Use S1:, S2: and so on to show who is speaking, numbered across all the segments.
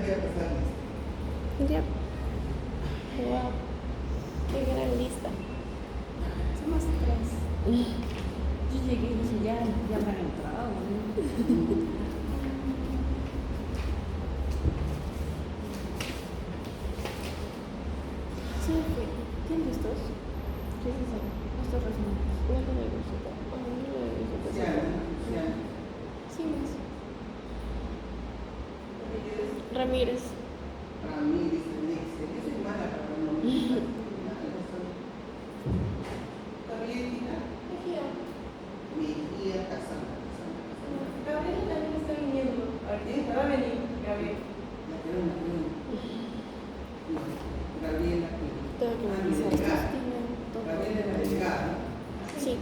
S1: voy a pasar lista.
S2: Ya. Wow. Qué gran lista.
S3: Somos tres. Yo llegué y dije, ya habrán entrado, ¿no?
S2: Sí, fue.
S3: ¿Quién de estos?
S2: ¿Qué es eso?
S3: Estos resumos.
S2: No lo he visto. No lo he visto.
S1: Luciana.
S2: Sí, más. Ramírez.
S1: Para mí, dice Nexia. Yo soy mala para los nombres. ¿Está bien, Tina? Mejía Casana.
S4: Gabriela también está viniendo. Ahorita va a venir, Gabriela.
S1: Gabriela.
S2: Tengo que
S1: mi
S2: revisar.
S1: delegada. Gabriela es la delegada.
S2: Sí.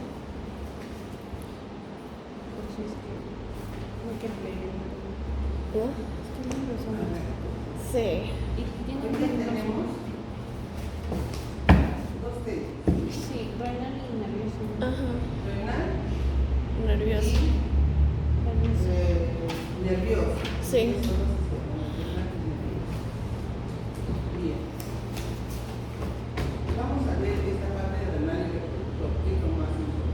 S3: Pues es que no quiero leer.
S2: ¿No?
S3: Estos libros son.
S2: Sí.
S3: Y tienen
S1: Aquí tenemos dos temas.
S3: Sí, renal y nervioso.
S2: Ajá.
S1: Renal,
S2: Nervioso.
S1: nervioso.
S2: Sí.
S1: Bien. Vamos a ver esta parte de renal y lo explico más un poco.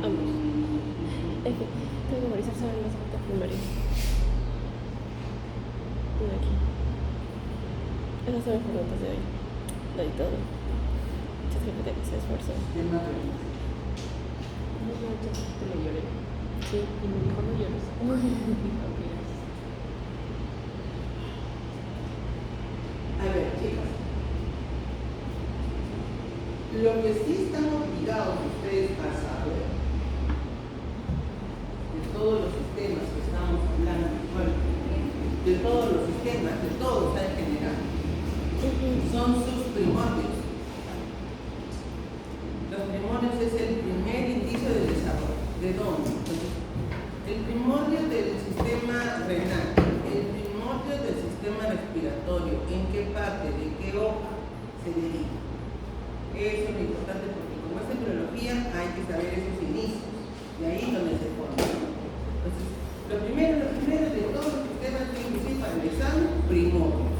S2: Ambos. Es que tengo que memorizar sobre las actas primarias. Y aquí. Esas son las preguntas de hoy. Lo di todo. ChatGPT se esfuerzo.
S1: Tema renal.
S3: No, yo te lo lloré.
S2: Sí.
S3: Y me dijo, no llores. Ok, gracias.
S1: A ver, chicas. Lo que sí están obligados ustedes a saber de todos los sistemas que estamos hablando, bueno, de todos los sistemas, de todos en general, son sus primordios. Los primordios es el primer indicio de desarrollo. ¿De dónde? Entonces, el primordio del sistema renal, el primordio del sistema respiratorio, ¿en qué parte, de qué hoja se deriva? Eso es lo importante porque como es embriología hay que saber esos inicios, de ahí donde se forma. Entonces, lo primero de todos los sistemas tienen que ser para el examen, primordios.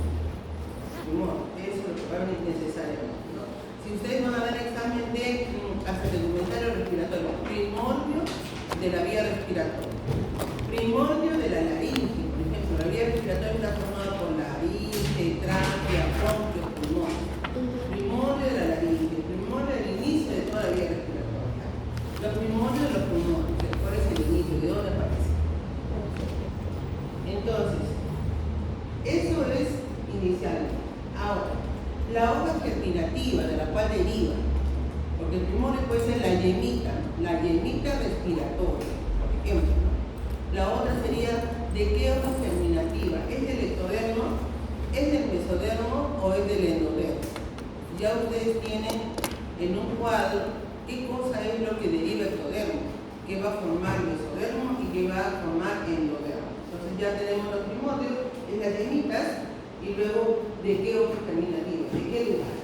S1: Primordios, eso es lo que va a venir necesariamente, ¿no? Si ustedes van a dar examen de hasta el documentario respiratorio, primordio de la vía respiratoria, primordio de la laringe, por ejemplo, la vía respiratoria está formada por laringe, tráquea, bronquio, pulmón. Primordio de la laringe, primordio del inicio de toda la vía respiratoria. Los primordios de los pulmones, ¿cuál es el inicio? ¿De dónde aparece? Entonces, eso es inicial. Ahora, la hoja germinativa de la cual deriva, porque el primario puede ser la yemita respiratoria, por ejemplo, ¿no? La otra sería, ¿de qué hoja germinativa? ¿Es del ectodermo? ¿Es del mesodermo o es del endodermo? Ya ustedes tienen en un cuadro qué cosa es lo que deriva ectodermo, qué va a formar mesodermo y qué va a formar endodermo. Entonces ya tenemos los primordios, es las yemitas, y luego de qué hoja germinativa, de qué lugar.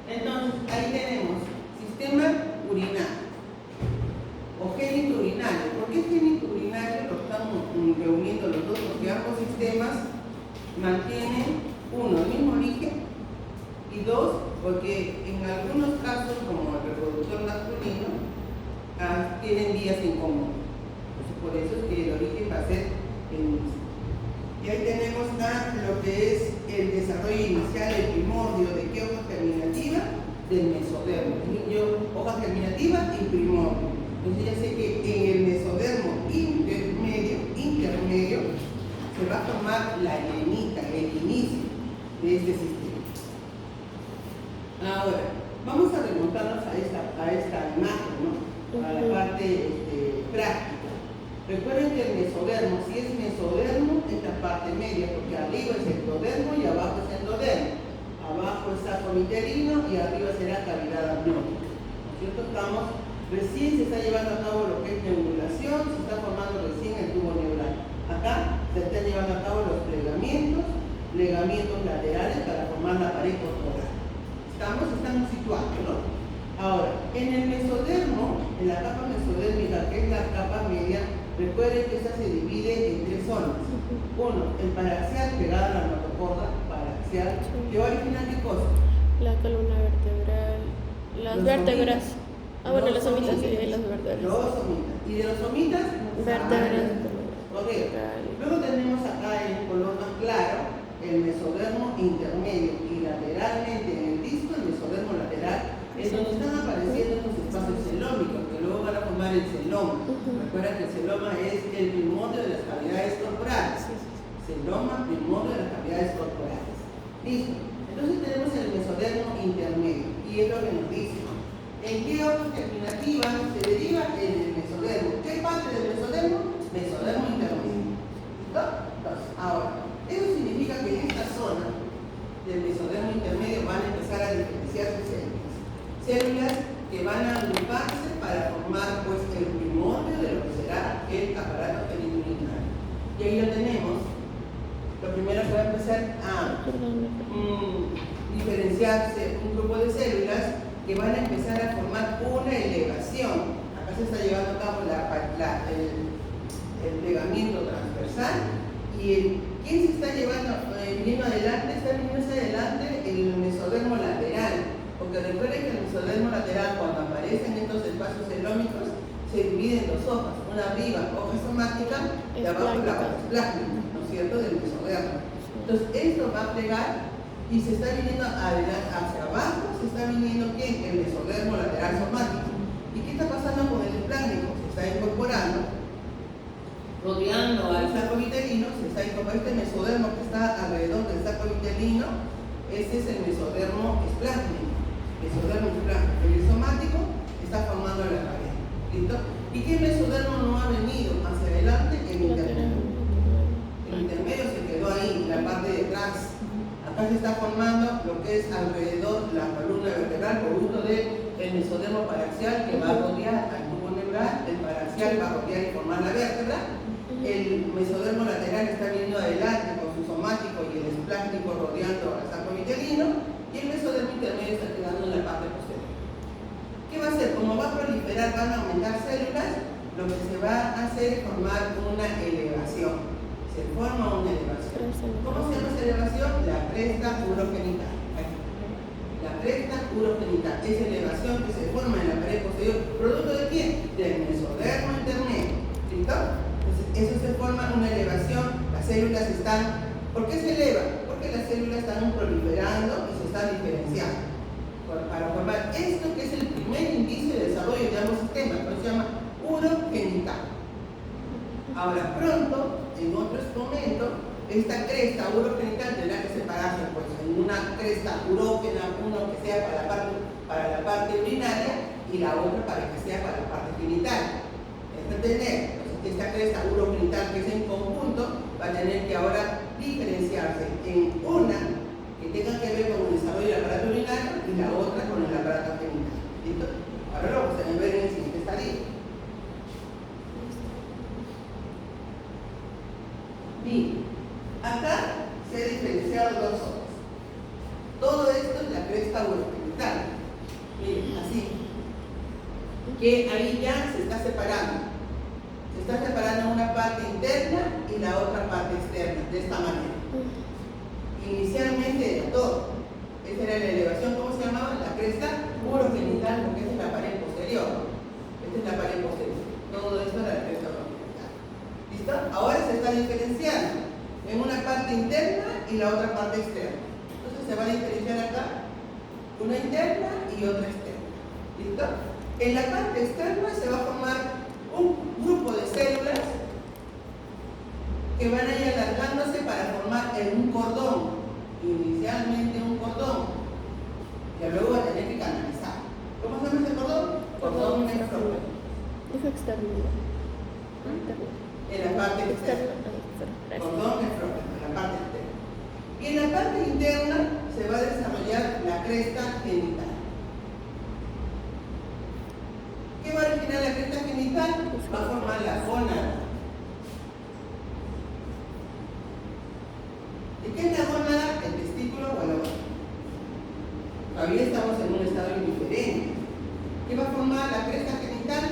S1: Entonces ahí tenemos sistema urinario o génito urinario. ¿Por qué génito urinario? Lo estamos reuniendo los dos porque ambos sistemas mantienen uno, el mismo origen, y dos, porque en algunos casos, como el reproductor masculino, tienen vías en común. Entonces, por eso es que el origen va a ser el mismo. Y ahí tenemos lo que es el desarrollo inicial, el primordio de qué hoja germinativa, del mesodermo. Hoja germinativa y primordio. Entonces ya sé que en el mesodermo intermedio, se va a formar la yemita, el inicio de este sistema. Ahora, vamos a remontarnos a esta imagen, ¿no? A la parte práctica. Recuerden que el mesodermo, si es mesodermo, es la parte media, porque arriba es ectodermo y abajo es endodermo. Abajo es saco uterino y arriba será cavidad amniótica. ¿No es cierto? Recién se está llevando a cabo lo que es neurulación, se está formando recién el tubo neural. Acá se están llevando a cabo los plegamientos laterales para formar la pared corporal. Estamos situados, ¿no? Ahora, en el mesodermo en la capa mesodérmica, que es la capa media, recuerden que esta se divide en tres zonas. Uno, el paraxial pegado a la notocorda, paraxial, que va a originar ¿qué cosa?
S2: La columna vertebral, las
S1: Los
S2: vértebras.
S1: somitas.
S2: Ah, bueno,
S1: Los
S2: las somitas sí,
S1: somitas.
S2: las vértebras.
S1: Los somitas. Y de los somitas,
S2: Vértebras.
S1: correcto. Luego tenemos acá en color más claro el mesodermo intermedio y lateralmente en el disco el mesodermo lateral, en donde están apareciendo estos espacios celómicos que luego van a formar el celoma. Recuerda que el celoma es el primordio de las cavidades corporales. Celoma, primordio de las cavidades corporales. Listo. Entonces tenemos el mesodermo intermedio y es lo que nos dice. ¿En qué orden terminativa se deriva en el mesodermo? ¿Qué parte del mesodermo? Mesodermo intermedio. ¿Listo? Entonces, ahora, eso significa que en esta zona del mesodermo intermedio van a empezar a diferenciarse células. Células que van a agruparse para formar pues el primordio de lo que será el aparato genitourinario. Y ahí lo tenemos. Lo primero que va a empezar a diferenciarse un grupo de células que van a empezar a formar una elevación. Acá se está llevando a cabo el plegamiento transversal y ¿quién se está viniendo adelante? Está viniendo hacia adelante el mesodermo lateral, porque recuerden que el mesodermo lateral, cuando aparecen estos espacios celómicos, se divide en dos hojas, una arriba, hoja somática, y abajo la hoja plásmica, ¿no es cierto?, del mesodermo. Entonces esto va a plegar y se está viniendo adelante, hacia abajo, se está viniendo ¿quién? El mesodermo lateral somático. ¿Y qué está pasando con el esplácnico? Se está incorporando, rodeando al saco vitelino, se está incorporando este mesodermo que está alrededor del saco vitelino, ese es el mesodermo esplácnico. Mesodermo esplácnico. El somático está formando la pared. ¿Listo? ¿Y qué mesodermo no ha venido hacia adelante? El intermedio. El intermedio se quedó ahí, en la parte de atrás. Acá se está formando lo que es alrededor la columna vertebral, producto del mesodermo paraxial que va a rodear al tubo neural, el paraxial va a rodear y formar la vértebra, el mesodermo lateral está viniendo adelante con su somático y el esplácnico rodeando al saco vitelino, y el mesodermo intermedio está quedando en la parte posterior. ¿Qué va a hacer? Como va a proliferar, van a aumentar células, lo que se va a hacer es formar una elevación. Se forma una elevación. ¿Cómo se llama esa elevación? La cresta urogenital. La cresta urogenital. Esa elevación que se forma en la pared posterior, ¿producto de quién? Del mesodermo intermedio. ¿Listo? Entonces, eso se forma una elevación. Las células están... ¿Por qué se eleva? Porque las células están proliferando y se están diferenciando. Para formar esto que es el primer indicio de desarrollo de ambos sistemas, que se llama urogenital. Ahora, pronto, en otro momento, esta cresta urogenital tendrá que separarse pues, en una cresta urógena, uno que sea para la parte urinaria y la otra para que sea para la parte genital. ¿Es entender? Entonces, esta cresta urogenital que es en conjunto va a tener que ahora diferenciarse en una que tenga que ver con el desarrollo del aparato urinario y la otra con el aparato genital. ¿Listo? Ahora lo vamos a ver en el siguiente estadio. Bien, acá se ha diferenciado dos zonas. Todo esto es la cresta urogenital. Miren, así. Que ahí ya se está separando. Se está separando una parte interna y la otra parte externa, de esta manera. Inicialmente era todo. Esa era la elevación, ¿cómo se llamaba? La cresta urogenital, porque esta es la pared posterior. Esta es la pared posterior. Todo esto era la cresta urogenital. ¿Listo? Ahora se está diferenciando en una parte interna y la otra parte externa. Entonces se va a diferenciar acá una interna y otra externa. ¿Listo? En la parte externa se va a formar un grupo de células que van a ir alargándose para formar un cordón. Inicialmente un cordón, que luego va a tener que canalizar. ¿Cómo se llama ese cordón? Cordón nefrógeno.
S2: Dijo externo.
S1: En la parte externa. Cordón nefrógeno, en la parte externa. Y en la parte interna se va a desarrollar la cresta genital. ¿Qué va a originar la cresta genital? Va a formar la gónada. ¿Y qué es la gónada? El testículo o la gónada. Todavía estamos en un estado indiferente. ¿Qué va a formar la cresta genital?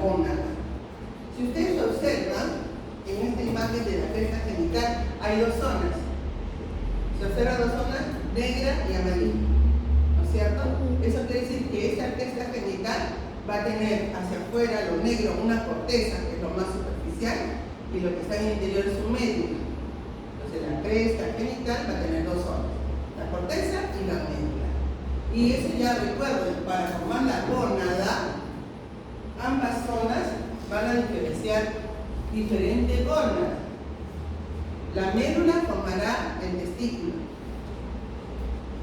S1: gónada. Si ustedes observan, en esta imagen de la cresta genital hay dos zonas. Se observan dos zonas, negra y amarilla, ¿no es cierto? Eso quiere decir que esta cresta genital va a tener hacia afuera, lo negro, una corteza, que es lo más superficial, y lo que está en el interior es un médula. Entonces la cresta genital va a tener dos zonas, la corteza y la médula. Y eso ya recuerden, para formar la gónada, ambas zonas van a diferenciar diferentes gónadas. La médula formará el testículo.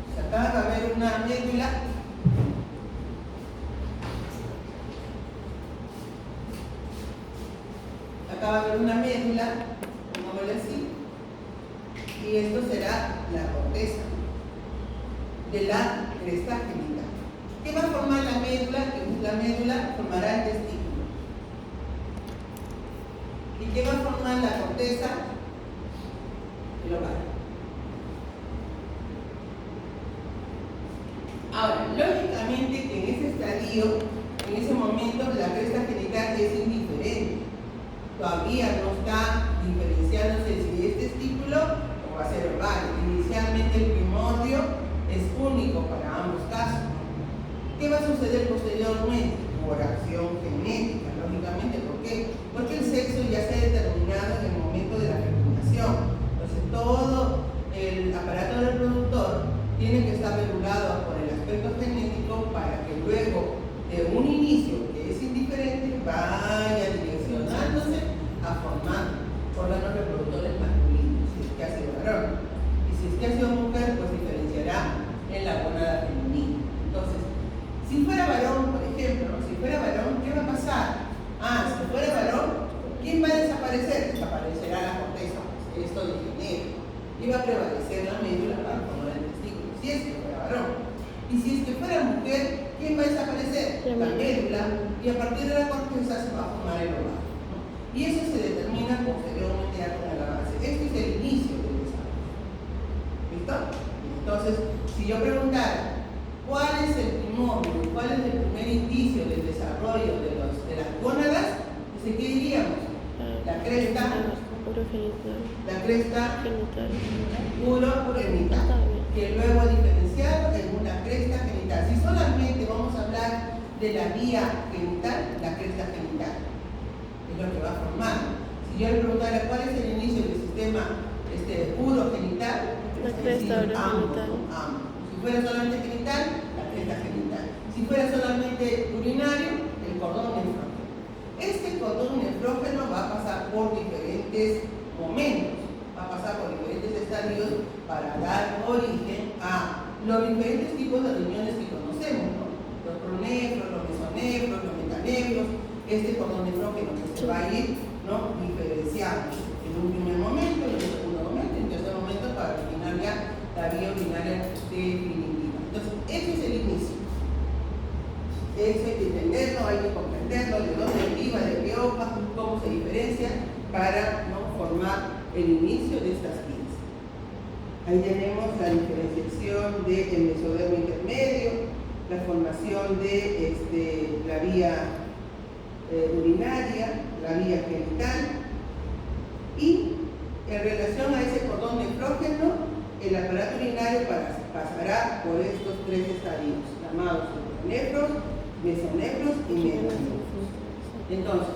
S1: O sea, acá va a haber una médula. Acá va a haber una médula, pongámosle así, y esto será la corteza de la cresta genital. ¿Qué va a formar la médula? La médula formará el testículo. ¿Y qué va a formar la corteza? El ovario. Ahora, lógicamente que en ese estadio, en ese momento, la cresta genital es indiferente. Todavía no está diferenciándose si es testículo o va a ser ovario. Inicialmente el primordio es único para ambos casos. ¿Qué va a suceder posteriormente? Por acción genética, lógicamente. ¿Por qué? Porque el sexo ya se ha determinado en el momento de la fecundación. Entonces todo el aparato reproductor tiene que estar regulado por el aspecto genético para que luego de un inicio que es indiferente vaya direccionándose a formar órganos reproductores masculinos, si es que ha sido varón. Y si es que ha sido mujer, pues diferenciará en la gónada femenina. Entonces, si fuera varón, por ejemplo, si fuera varón, ¿qué va a pasar? Si fuera varón, ¿quién va a desaparecer? Desaparecerá la corteza, pues, esto de género. Y va a prevalecer la médula para formar el testículo, si es que fuera varón. Y si es que fuera mujer, ¿quién va a desaparecer? La médula, y a partir de la corteza se va a formar el ovario. Y eso se determina posteriormente ya con el avance. Este es el inicio del desarrollo. ¿Listo? Entonces, si yo preguntara, ¿cuál es el primordio, cuál es el primer indicio del desarrollo de las gónadas? ¿Qué diríamos? La cresta, la cresta urogenital, que luego es diferenciado en una cresta genital. Si solamente vamos a hablar de la vía genital, la cresta genital es lo que va a formar. Si yo le preguntara cuál es el inicio del sistema urogenital,
S2: la cresta urogenital.
S1: Si fuera solamente genital, la cresta genital. Si fuera solamente urinario, el cordón nefrógeno. Este cordón nefrógeno va a pasar por diferentes momentos, va a pasar por diferentes estadios para dar origen a los diferentes tipos de riñones que conocemos, ¿no? Los pronefros, los mesonefros, los metanefros, este cordón nefrógeno que se va a ir, ¿no?, diferenciando en un primer momento, en un segundo momento, en un tercer momento, para originar ya la vía urinaria definitiva. Entonces, ese es el inicio. Eso hay que entenderlo, hay que comprenderlo, de dónde deriva, de qué hoja, cómo se diferencia, para no formar el inicio de estas vías. Ahí tenemos la diferenciación del mesodermo intermedio, la formación de la vía urinaria, la vía genital, y en relación a ese cordón nefrógeno, el aparato urinario pasará por estos tres estadios, llamados nefros, mesonefros y metanefros. Entonces,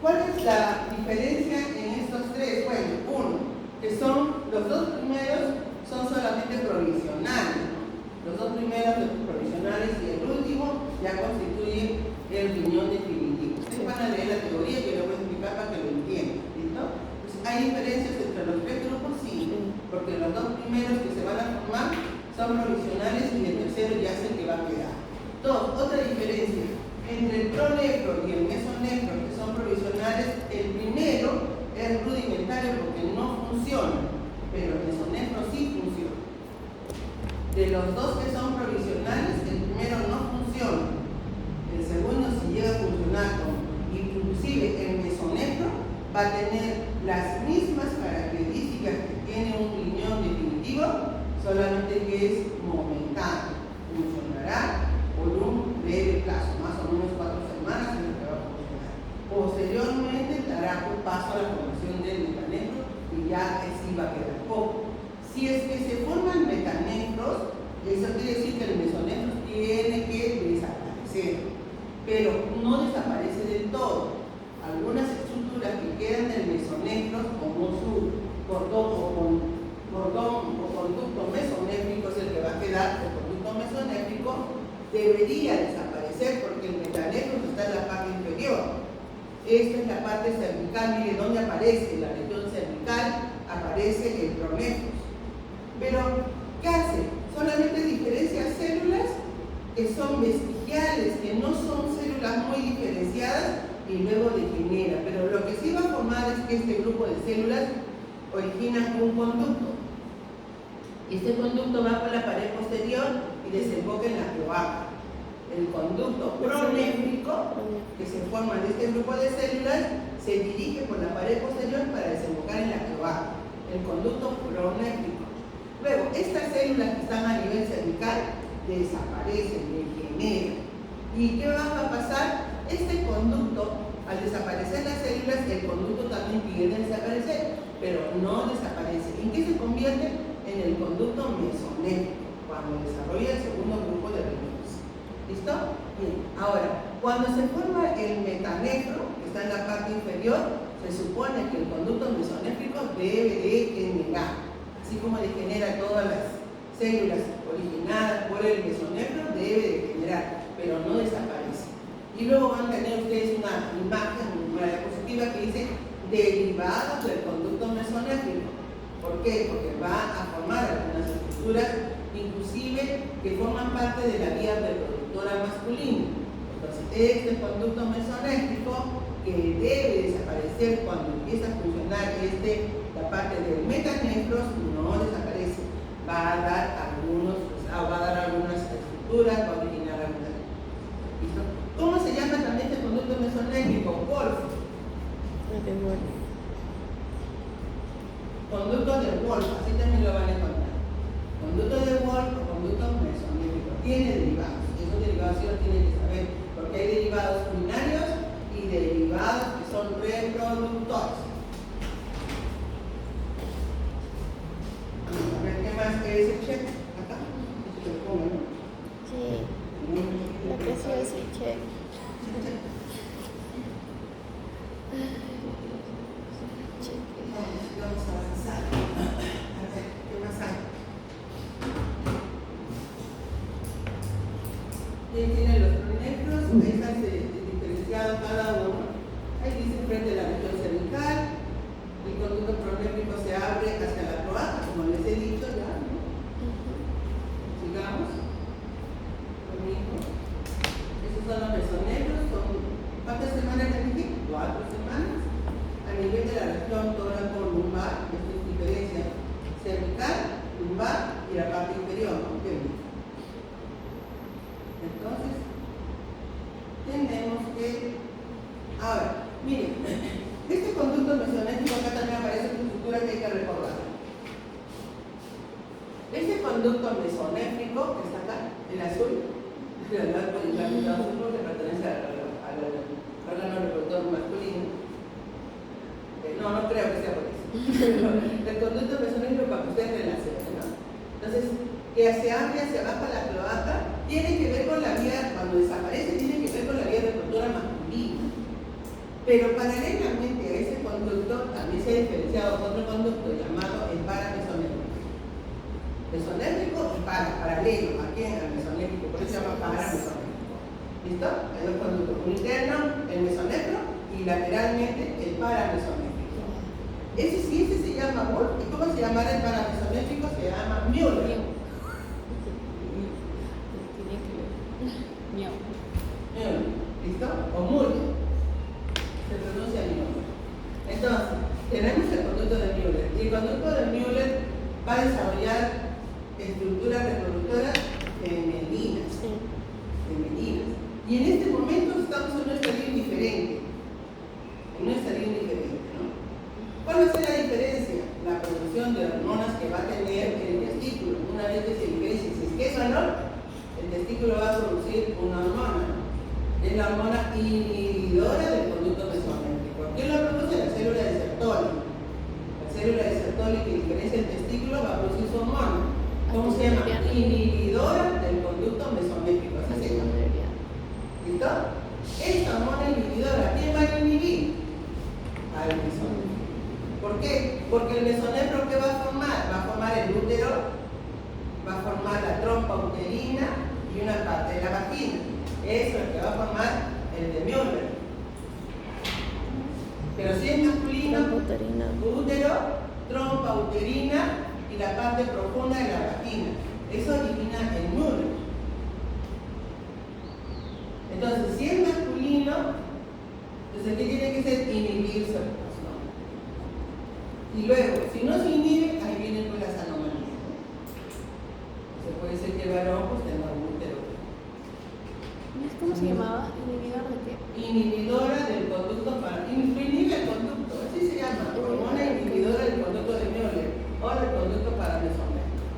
S1: ¿cuál es la diferencia en estos tres? Bueno, uno, que son los dos primeros son solamente provisionales, ¿no? Los dos primeros provisionales y el último ya constituye el riñón definitivo. Ustedes van a leer la teoría que les voy a explicar para que lo entiendan, ¿listo? Pues, ¿hay diferencias entre los tres grupos? Sí, porque los dos primeros que se van a formar son provisionales y el tercero ya es el que va a quedar. Dos, otra diferencia entre el pronefro y el mesonefro, que son provisionales. El primero es rudimentario porque no funciona, pero el mesonefro sí funciona. De los dos que son provisionales, el primero no funciona. El segundo, si llega a funcionar, inclusive el mesonefro va a tener las mismas características que tiene un riñón definitivo, solamente que es momentáneo. Funcionará por un breve plazo, más o menos 4 semanas, debería desaparecer porque el metanefros está en la parte inferior. Esta es la parte cervical, mire dónde aparece, en la región cervical aparece el pronefros. Pero, ¿qué hace? Solamente diferencia células que son vestigiales, que no son células muy diferenciadas y luego degenera. Pero lo que sí va a formar es que este grupo de células origina un conducto. Y este conducto va por la pared posterior y desemboca en la cloaca. El conducto pronéfrico que se forma de este grupo de células se dirige por la pared posterior para desembocar en la cloaca. El conducto pronéfrico. Luego, estas células que están a nivel cervical desaparecen, degeneran. ¿Y qué va a pasar? Este conducto, al desaparecer las células, el conducto también tiende a desaparecer, pero no desaparece. ¿En qué se convierte? En el conducto mesonéfrico, cuando desarrolla el segundo grupo de reuniones. ¿Listo? Bien. Ahora, cuando se forma el metanefro, que está en la parte inferior, se supone que el conducto mesonéfrico debe degenerar. Así como degenera todas las células originadas por el mesonefro, debe degenerar, pero no desaparece. Y luego van a tener ustedes una imagen, una diapositiva que dice derivados del conducto mesonéfrico. ¿Por qué? Porque va a formar algunas estructuras, inclusive que forman parte de la vía reproductora masculina. Entonces, este conducto mesonéfrico que debe desaparecer cuando empieza a funcionar la parte del metanefros, no desaparece. Va a dar algunas estructuras, va a originar algunas. ¿Listo? ¿Cómo se llama también este conducto mesonéfrico? Wolff. Conducto de Wolff, así también lo van a encontrar. Conducto de Wolff o conducto mesonéfrico. Tiene derivados. Esos derivados sí los tienen que saber, porque hay derivados urinarios y derivados que son reproductores. A ver, ¿qué más es el check? Acá.
S2: Sí, lo que sí es el check.
S1: Vamos a avanzar. A ver, ¿qué más hay? Tienen los pronefros, están diferenciados cada uno. Ahí dice frente a la región cervical, el conducto pronéfrico se abre hacia la cloaca, como les he dicho ya, ¿no? Sigamos. Lo mismo. Esos son los mesonefros, son ¿cuántas semanas les dije? 4 semanas. A nivel de la región tóraco-lumbar, esto es diferencia cervical, lumbar y la parte inferior, ¿no? Entonces, tenemos que... Ahora, miren, este conducto mesonéfrico acá también aparece en estructura que hay que recordar. Este conducto mesonéfrico, que está acá, el azul, el azul que pertenece al órgano reproductor masculino. No creo que sea por eso. El conducto mesonéfrico para que ustedes relacionen, ¿no? Entonces, que se abre hacia abajo la cloaca, tiene que ver con la vía, cuando desaparece, tiene que ver con la vía reproductora masculina. Pero paralelamente a ese conducto, también se ha diferenciado otro conducto llamado el paramesonéfrico. Mesonéfrico y paralelo, aquí en el mesonéfrico, por eso se llama paramesonéfrico. ¿Listo? Hay dos conductos, un interno, el mesonéfrico, y lateralmente el paramesonéfrico. Ese se llama Wolff. ¿Y cómo se llamará el paramesonéfrico? Se llama Müller. ¿Listo? O Müller. Se pronuncia Müller. Entonces, tenemos el conducto de Müller. Y el conducto de Müller va a desarrollar estructuras reproductoras femeninas. Y en este momento estamos en un estadio diferente. ¿No? ¿Cuál va a ser la diferencia? La producción de hormonas que va a tener el testículo. Una vez que se diferencia, si es que es menor, el testículo va a producir una hormona. Es la hormona inhibidora del conducto mesonéfrico. ¿Quién lo produce? La célula de Sertoli. La célula de Sertoli que diferencia el testículo va a producir su hormona. ¿Cómo se llama? Inhibidora del conducto mesonéfrico. Así se llama. ¿Listo? Esta hormona inhibidora, ¿quién va a inhibir? Al mesonéfrico. ¿Por qué? Porque el mesonefro, ¿qué va a formar? Va a formar el útero, va a formar la trompa uterina y una parte de la vagina. Eso es el que va a formar el de Müller. Pero si es masculino,
S2: Trompa uterina.
S1: útero, trompa uterina y la parte profunda de la vagina. Eso origina el Müller. Entonces, si es masculino, entonces ¿qué tiene que ser? Inhibirse. Y luego, si no se inhibe, ahí vienen con las anomalías. Entonces puede ser que el varón pues, tenga un útero.
S3: ¿Cómo se llamaba? ¿Inhibidor de qué?
S1: Inhibidora del conducto para... Inhibe el conducto, así se llama. Hormona inhibidora del conducto de Müller o del conducto para mesomérgico.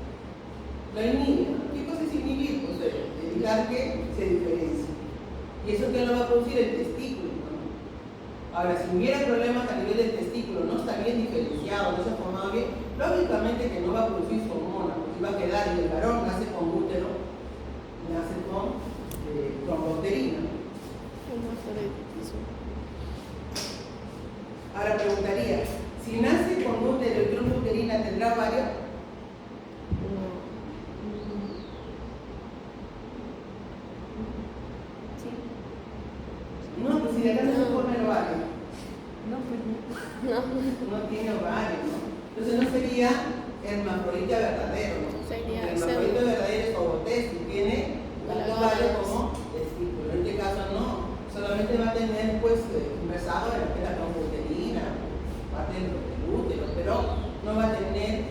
S1: Lo inhibe. ¿Qué cosa es inhibir? Pues evitar que se diferencie. ¿Y eso qué lo va a producir? El testículo. Ahora, si hubiera problemas a nivel del testículo, no está bien diferenciado, no se ha formado bien, lógicamente que no va a producir su hormona, porque va a quedar, y el varón nace con útero, nace con trombouterina. Ahora preguntaría, si nace con útero y trombouterina, ¿tendrá ovario?
S3: Sí.
S1: No, pues si de acá no se forma el ovario.
S3: No, pues no.
S1: No tiene ovario, ¿no? Entonces no sería hermafrodita verdadero, ¿no?
S2: Sería
S1: El hermafrodita verdadero es ovotésil, tiene tanto ovario como testículo. En este caso no, solamente va a tener pues un rezago de lo que es la trombouterina, parte del útero, pero no va a tener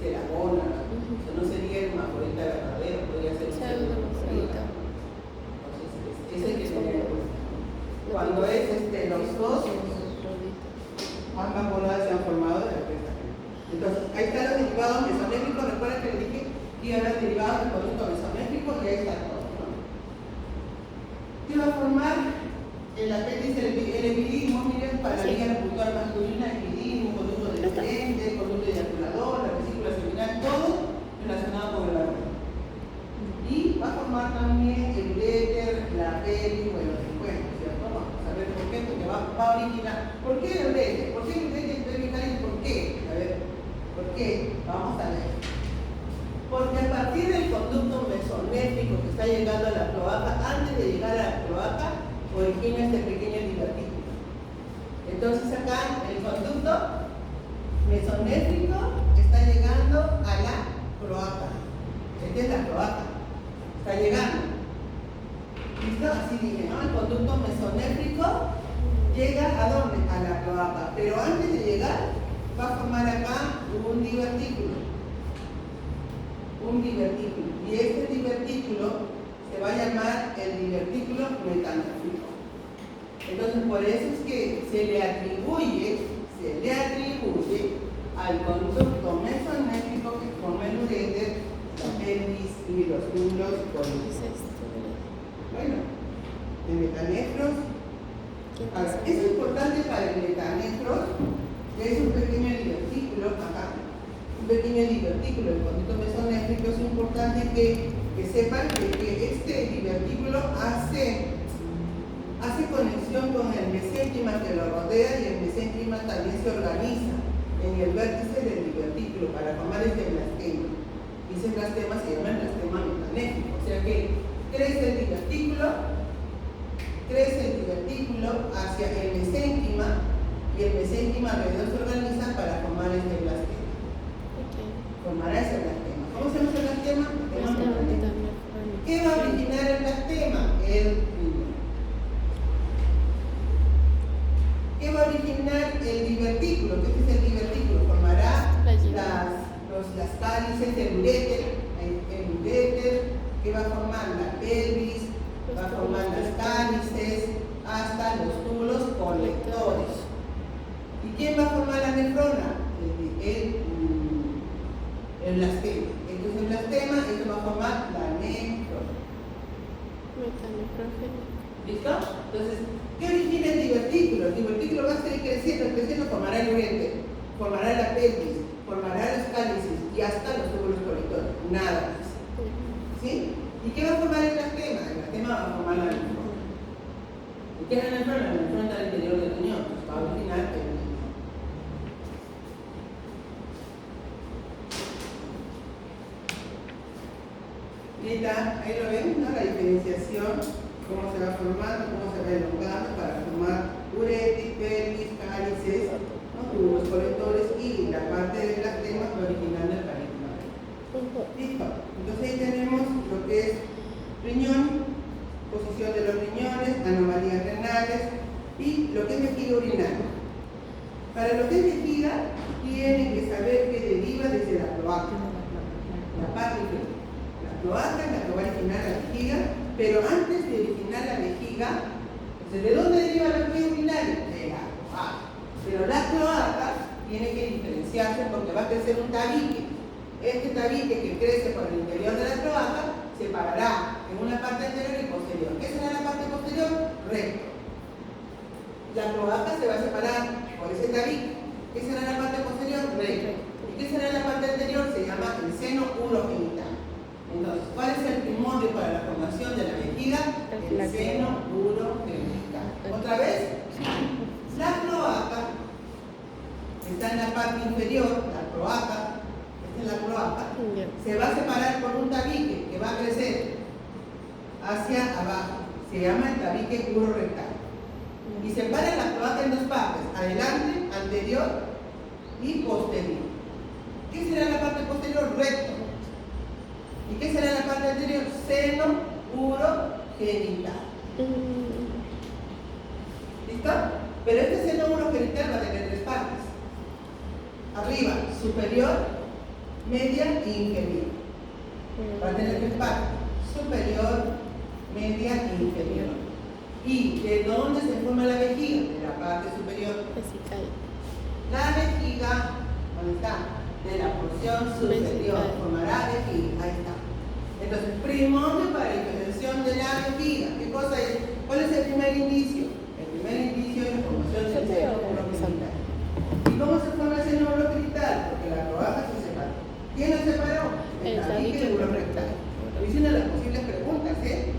S1: la gónada. O sea, no sería hermafrodita verdadero, podría ser un hermafrodita. Entonces, ese hay que tener en cuenta. Cuando es los dos, ambas gónadas se han formado de la presa. Entonces, ahí están los derivados mesométricos. Recuerden que les dije que iba a haber derivados del conducto mesométrico y ahí está todo, ¿no? ¿Qué va a formar el apéndice, el epidismo? Miren, para la vía reproductora masculina, el epidismo, conducto deferente, el conducto eyaculador, la vesícula seminal, todo relacionado con el varón. Y va a formar también el uréter, la pelvis, bueno, el cuerpo, ¿cierto? Vamos a ver por qué, porque va a originar. ¿Por qué el uréter? ¿Por qué el uréter cervical? ¿Por qué? A ver, ¿por qué? Vamos a ver. Porque a partir del conducto mesonérgico que está llegando a la cloaca, antes de llegar a la cloaca, origina este pequeño divertículo. Entonces acá el conducto mesonérgico está llegando a la cloaca. Esta es la cloaca. Está llegando. ¿Listo? Así dije, ¿no? El conducto mesonérgico llega a dónde? A la cloaca. Pero antes de llegar, va a formar acá un divertículo. Un divertículo. Y este divertículo se va a llamar el divertículo metanéfrico. Entonces, por eso es que se le atribuye al conducto mesonéfrico que forma el uréter, la pelvis y los túbulos políticos. Bueno, el metanefros. Ahora, es importante para el metanefros, que es un pequeño divertículo acá. Un pequeño divertículo, el conducto mesonéfrico. Es importante que sepan que este divertículo hace conexión con el mesénquima que lo rodea, y el mesénquima también se organiza en el vértice del divertículo para formar este blastema. Y ese blastema se llama el blastema metanéfrico. O sea que crece el divertículo hacia el mesénquima, y el mesénquima alrededor se organiza para formar este blastema. Formará ese blastema. ¿Cómo se llama el blastema? ¿Qué va a originar el blastema? ¿Qué va a originar el divertículo? ¿Qué es el divertículo? Formará las cálices, el uréter, que va a formar la pelvis, va a formar las cálices, hasta los túbulos colectores. ¿Y quién va a formar la nefrona? El blastema. Entonces el blastema, esto va a formar la nefrona. ¿Listo? Entonces, ¿qué origina el divertículo? El divertículo va a seguir creciendo, formará el uréter, formará la pelvis, formará los cálices y hasta los túbulos colectores. Nada más. ¿Sí? ¿Y qué va a formar el blastema? El blastema va a formar la nefrona. ¿Y qué es la nefrona? La nefrona está al interior del riñón, va a originar el riñón. Ahí lo ven, ¿no? La diferenciación cómo se va formando, cómo se va elongando para formar uretis, pelvis, cálices, ¿no? Tubos colectores y la parte de las temas original del parénquima. Listo. Entonces ahí tenemos lo que es riñón, posición de los riñones, anomalías renales y lo que es vejiga urinaria. Para lo que es vejiga, tienen que saber que deriva desde la cloaca, la parte inferior. La cloaca es la que va a originar la vejiga, pero antes de originar la vejiga, entonces, ¿de dónde deriva la vejiga urinaria? De la cloaca. Pero la cloaca tiene que diferenciarse porque va a crecer un tabique. Este tabique que crece por el interior de la cloaca se parará en una parte anterior y posterior. ¿Qué será la parte posterior? Recto. La cloaca se va a separar por ese tabique. ¿Qué será la parte posterior? Recto. ¿Y qué será la parte anterior? Se llama el seno urogenital. Entonces, ¿cuál es el primordio para la formación de la vejiga? El seno urogenital. ¿Otra vez? La cloaca está en la parte inferior, la cloaca, esta es la cloaca, se va a separar por un tabique que va a crecer hacia abajo. Se llama el tabique urorectal. Y separa la cloaca en dos partes, adelante, anterior y posterior. ¿Qué será la parte posterior? Recto. ¿Y qué será la parte anterior? Seno urogenital. ¿Listo? Pero este seno urogenital va a tener tres partes. Arriba, superior, media e inferior. Va a tener tres partes. Superior, media e inferior. ¿Y de dónde se forma la vejiga? De la parte superior.
S2: Vesical.
S1: La vejiga, ¿dónde está? De la porción superior. Formará vejiga. Ahí está. Entonces, primordio para la diferenciación de la vejiga. ¿Qué cosa es? ¿Cuál es el primer indicio? El primer indicio es la formación del seno urogenital. ¿Y cómo se forma el seno urogenital? Porque la cloaca se separó. ¿Quién lo separó? El tabique urorectal. Es una de las posibles preguntas, ¿eh?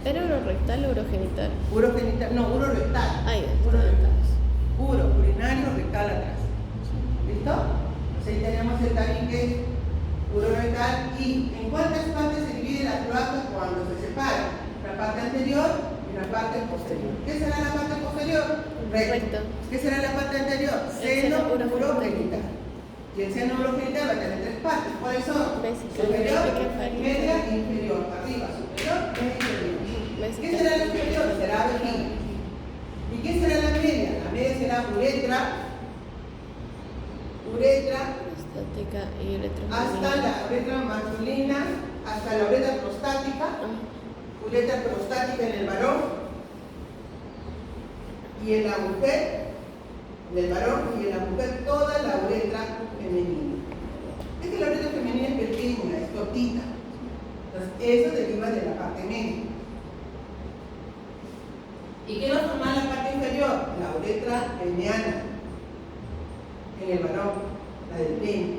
S2: ¿Era urorectal o urogenital?
S1: Urogenital, no, urorectal.
S2: Ahí
S1: Urorectal. Urinario, rectal atrás. ¿Listo? Entonces ahí tenemos el tabique urorectal. ¿Y en cuántas partes se divide la cloaca cuando se separa? La parte anterior y la parte posterior. ¿Qué será la parte posterior? Recto. ¿Qué será la parte anterior? Seno urogenital. Y el seno urogenital va a tener tres partes. ¿Cuáles son? Superior, media e inferior. Arriba, superior, media e inferior. ¿Qué será la superior? Será vejiga. ¿Y qué será la media? La media será uretra,
S2: prostática y uretra
S1: hasta la uretra masculina, hasta la uretra prostática, uretra prostática en el varón y en la mujer, en el varón y en la mujer toda la uretra femenina. Es que la uretra femenina es pequeña, es cortita. Entonces, eso deriva de la parte media. ¿Y qué va a formar la parte inferior? La uretra peniana en el varón, la del pene.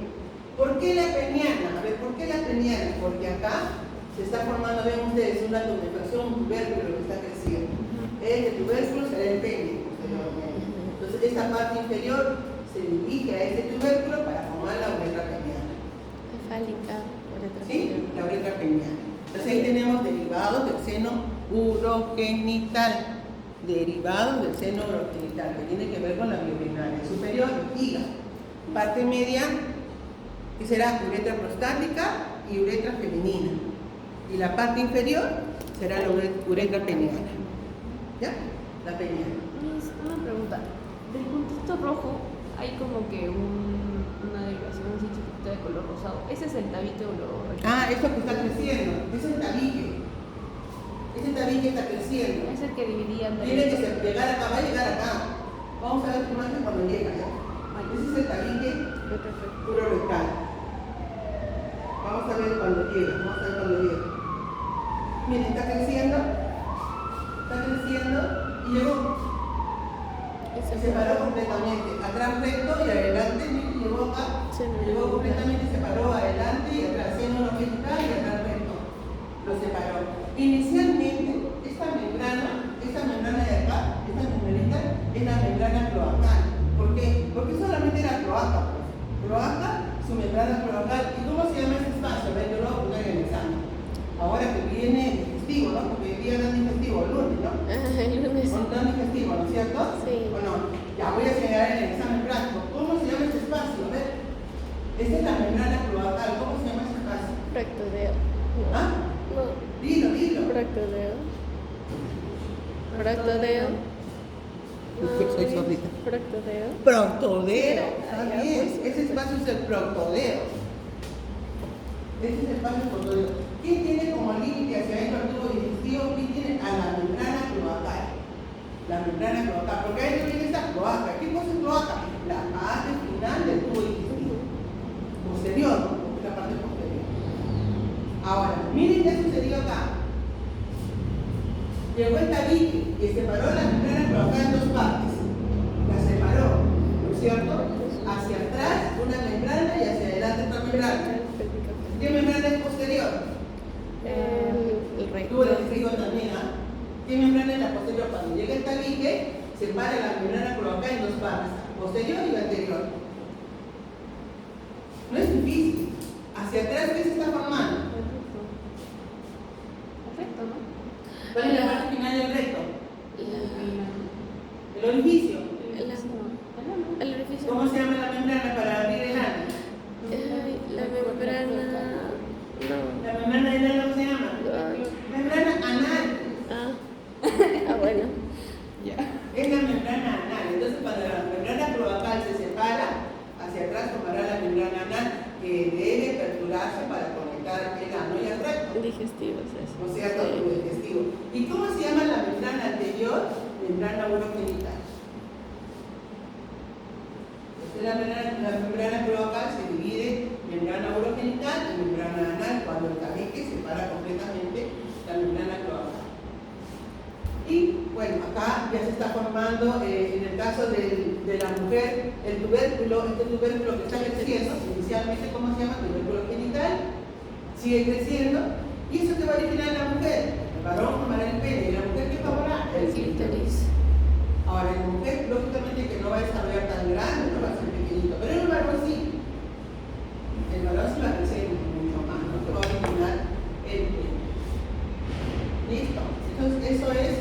S1: ¿Por qué la peniana? A ver, ¿por qué la peniana? Porque acá se está formando, ven ustedes, una tumefacción, un tubérculo que está creciendo. Este tubérculo será el pene posteriormente. Entonces, esta parte inferior se dirige a este tubérculo para formar la uretra peniana.
S2: Fálica, uretra
S1: ¿Sí? La uretra peniana. Entonces, ahí tenemos derivados del seno urogenital. Derivados del seno urogenital, que tiene que ver con la vía urinaria. Superior, vejiga. Parte media, que será uretra prostática y uretra femenina. Y la parte inferior será la uretra peniana. ¿Ya? La peniana.
S3: Una pregunta. Del puntito rojo hay como que una derivación así chiquita de color rosado. ¿Ese es el tabique urorectal?
S1: Ah, eso que está creciendo. Ese es el tabique. Ese tabique está creciendo.
S3: Es el que dividía en
S1: Tiene que llegar acá, va a llegar acá. Vamos a ver tu imagen cuando llega, ¿ya? Ese es el tabique urorectal. Vamos a ver cuando llega. Miren, está creciendo y llegó. Se separó completamente. Atrás recto y adelante, miren, llegó acá. Llegó completamente, se separó adelante y atrás, seno urogenital y atrás recto. Lo separó. Inicialmente, esta membrana de acá, esta membranita, es la membrana cloacal. ¿Por qué? Porque solamente era cloaca, pues. Cloaca, su membrana cloacal. ¿Y cómo se llama ese espacio? A ver, yo lo voy a poner en el examen. Ahora que viene digestivo, ¿no? Porque hoy día no es digestivo, quedar en el examen práctico. ¿Cómo se llama este espacio? A ver. Esta es la membrana cloacal. ¿Cómo se llama este espacio?
S2: Rectodeo. No.
S1: ¿Ah?
S2: No.
S1: Dilo, dilo.
S2: Rectodeo. Rectodeo.
S1: Soy sordita.
S2: Proctodeo.
S1: Proctodeo. Está
S2: Ah, ya,
S1: bien.
S2: pues.
S1: Ese espacio es el proctodeo. Ese es el espacio proctodeo. ¿Quién tiene como límite hacia adentro el tubo digestivo? ¿Quién tiene a la membrana cloacal? La membrana cloacal. Porque ahí no viene esta cloaca. ¿Qué cosa es cloaca? La parte final del tubo digestivo. Posterior, ¿no? Porque es la parte posterior. Ahora, miren qué sucedió acá. Llegó el tabique que separó la membrana cloacal en dos partes. La separó, ¿no es cierto? Hacia atrás una membrana y hacia adelante otra membrana. ¿Qué membrana es posterior?
S2: El
S1: Tubo
S2: recto.
S1: digestivo también, ¿ah? ¿Qué membrana es la posterior? Cuando llega el tabique, separa la membrana cloacal en dos partes, posterior y anterior. No es difícil. Hacia atrás, ¿qué se está formando?
S3: Perfecto, ¿no?
S1: ¿Cuál es la parte final del recto?
S2: La-
S1: El orificio.
S2: El orificio.
S1: ¿Cómo se llama la membrana para abrir el ano?
S2: La membrana. No.
S1: La membrana del ano, ¿cómo se llama? Membrana anal.
S2: Bueno.
S1: Es la membrana anal. Entonces, cuando la membrana cloacal se separa, hacia atrás tomará la membrana anal que debe perturarse para conectar el ano y el recto.
S2: Digestivo es eso.
S1: ¿No es cierto? Tubo digestivo. ¿Y cómo se llama la membrana anterior? Membrana urogenital. La membrana cloacal se divide en membrana urogenital y membrana anal cuando el tabique separa completamente la membrana cloacal. Y bueno, acá ya se está formando, en el caso de la mujer, el tubérculo, este tubérculo que está creciendo, inicialmente, ¿cómo se llama? Tubérculo genital, sigue creciendo. ¿Y eso qué va a originar en la mujer? El varón formará el pene, y la mujer ¿qué formará? El clítoris. Ahora, en la mujer, lógicamente que no va a desarrollar tan grande, no va a ser pequeñito, pero en el varón sí. El varón sí va a crecer mucho más, no se va a originar el pene. ¿Listo? Entonces, eso es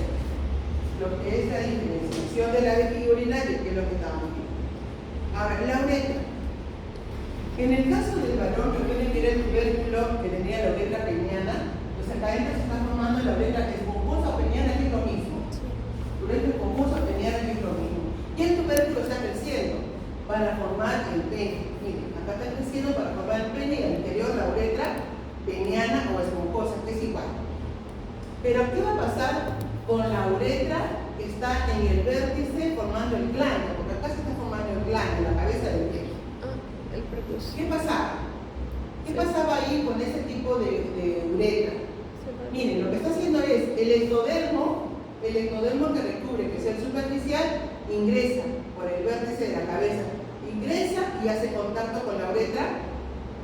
S1: lo que es la diferenciación de la vejiga urinaria, que es lo que estamos viendo. Ahora, la uretra. En el caso del varón, recuerden que era el tubérculo que tenía la uretra peniana, pues acá adentro se está formando la uretra esponjosa o peniana, que es lo mismo. Uretra esponjosa o peniana, que es lo mismo. Y el tubérculo está creciendo para formar el pene. Miren, acá está creciendo para formar el pene y al interior la uretra peniana o esponjosa, que es igual. Pero ¿qué va a pasar con la uretra que está en el vértice formando el glande? Porque acá se está formando el glande, la cabeza del pene.
S2: El prepucio.
S1: ¿Qué pasaba? ¿Qué pasaba ahí con ese tipo de uretra? Miren, lo que está haciendo es el ectodermo que recubre, que es el superficial, ingresa por el vértice de la cabeza, ingresa y hace contacto con la uretra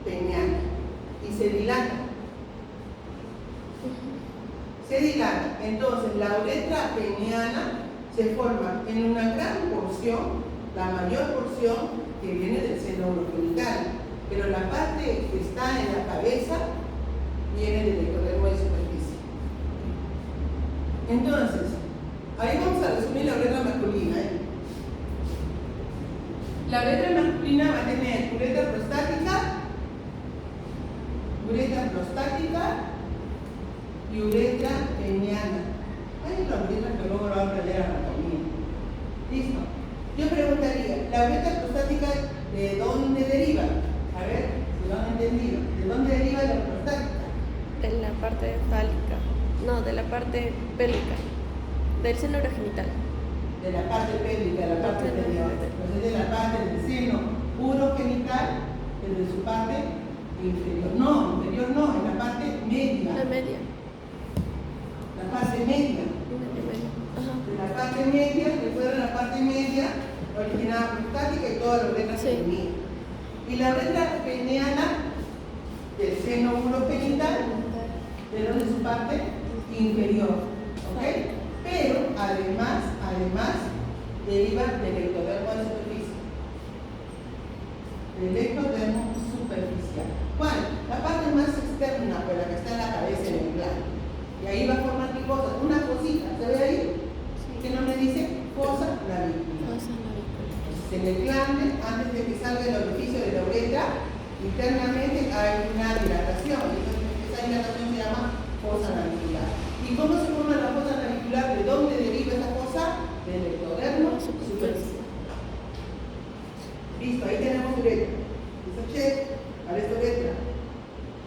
S1: peniana y se dilata. Se dilata. Entonces, la uretra peniana se forma en una gran porción, la mayor porción que viene del seno urogenital, pero la parte que está en la cabeza viene del ectodermo de superficie. Entonces, ahí vamos a resumir la uretra masculina. La uretra masculina va a tener uretra prostática y uretra peniana. Hay otra uretra que luego lo va a aprender anatomía. ¿Listo? Yo preguntaría, ¿la uretra prostática de dónde deriva? A ver, si lo han entendido. ¿De dónde deriva la prostática?
S2: De la parte fálica. No, de la parte pélvica. Del seno urogenital.
S1: De la parte pélvica, de la parte inferior. Entonces, de la parte del seno urogenital, desde su parte inferior. No, inferior no, en la parte media.
S2: La media.
S1: La parte media.
S2: Media. Ajá.
S1: De la parte media, recuerden la parte media, originada prostática y toda la uretra femenina. Y la uretra peniana del seno urogenital, de su parte inferior. ¿Ok? Pero además, deriva del ectodermo de superficie. Del ectodermo superficial. ¿Cuál? La parte más externa, pero la que está en la cabeza, en el glande. Y ahí va a formar qué cosa, una cosita, ¿se ve ahí? ¿Qué nombre dice? Fosa navícula.
S2: Fosa navícula.
S1: en el glande, antes de que salga el orificio de la uretra, internamente hay una dilatación. Entonces, esa dilatación se llama fosa navicular. ¿Y cómo se forma la fosa navicular? ¿De dónde deriva esa fosa? Del ectodermo superficial. Listo, ahí tenemos uretra. Dice check, a esta uretra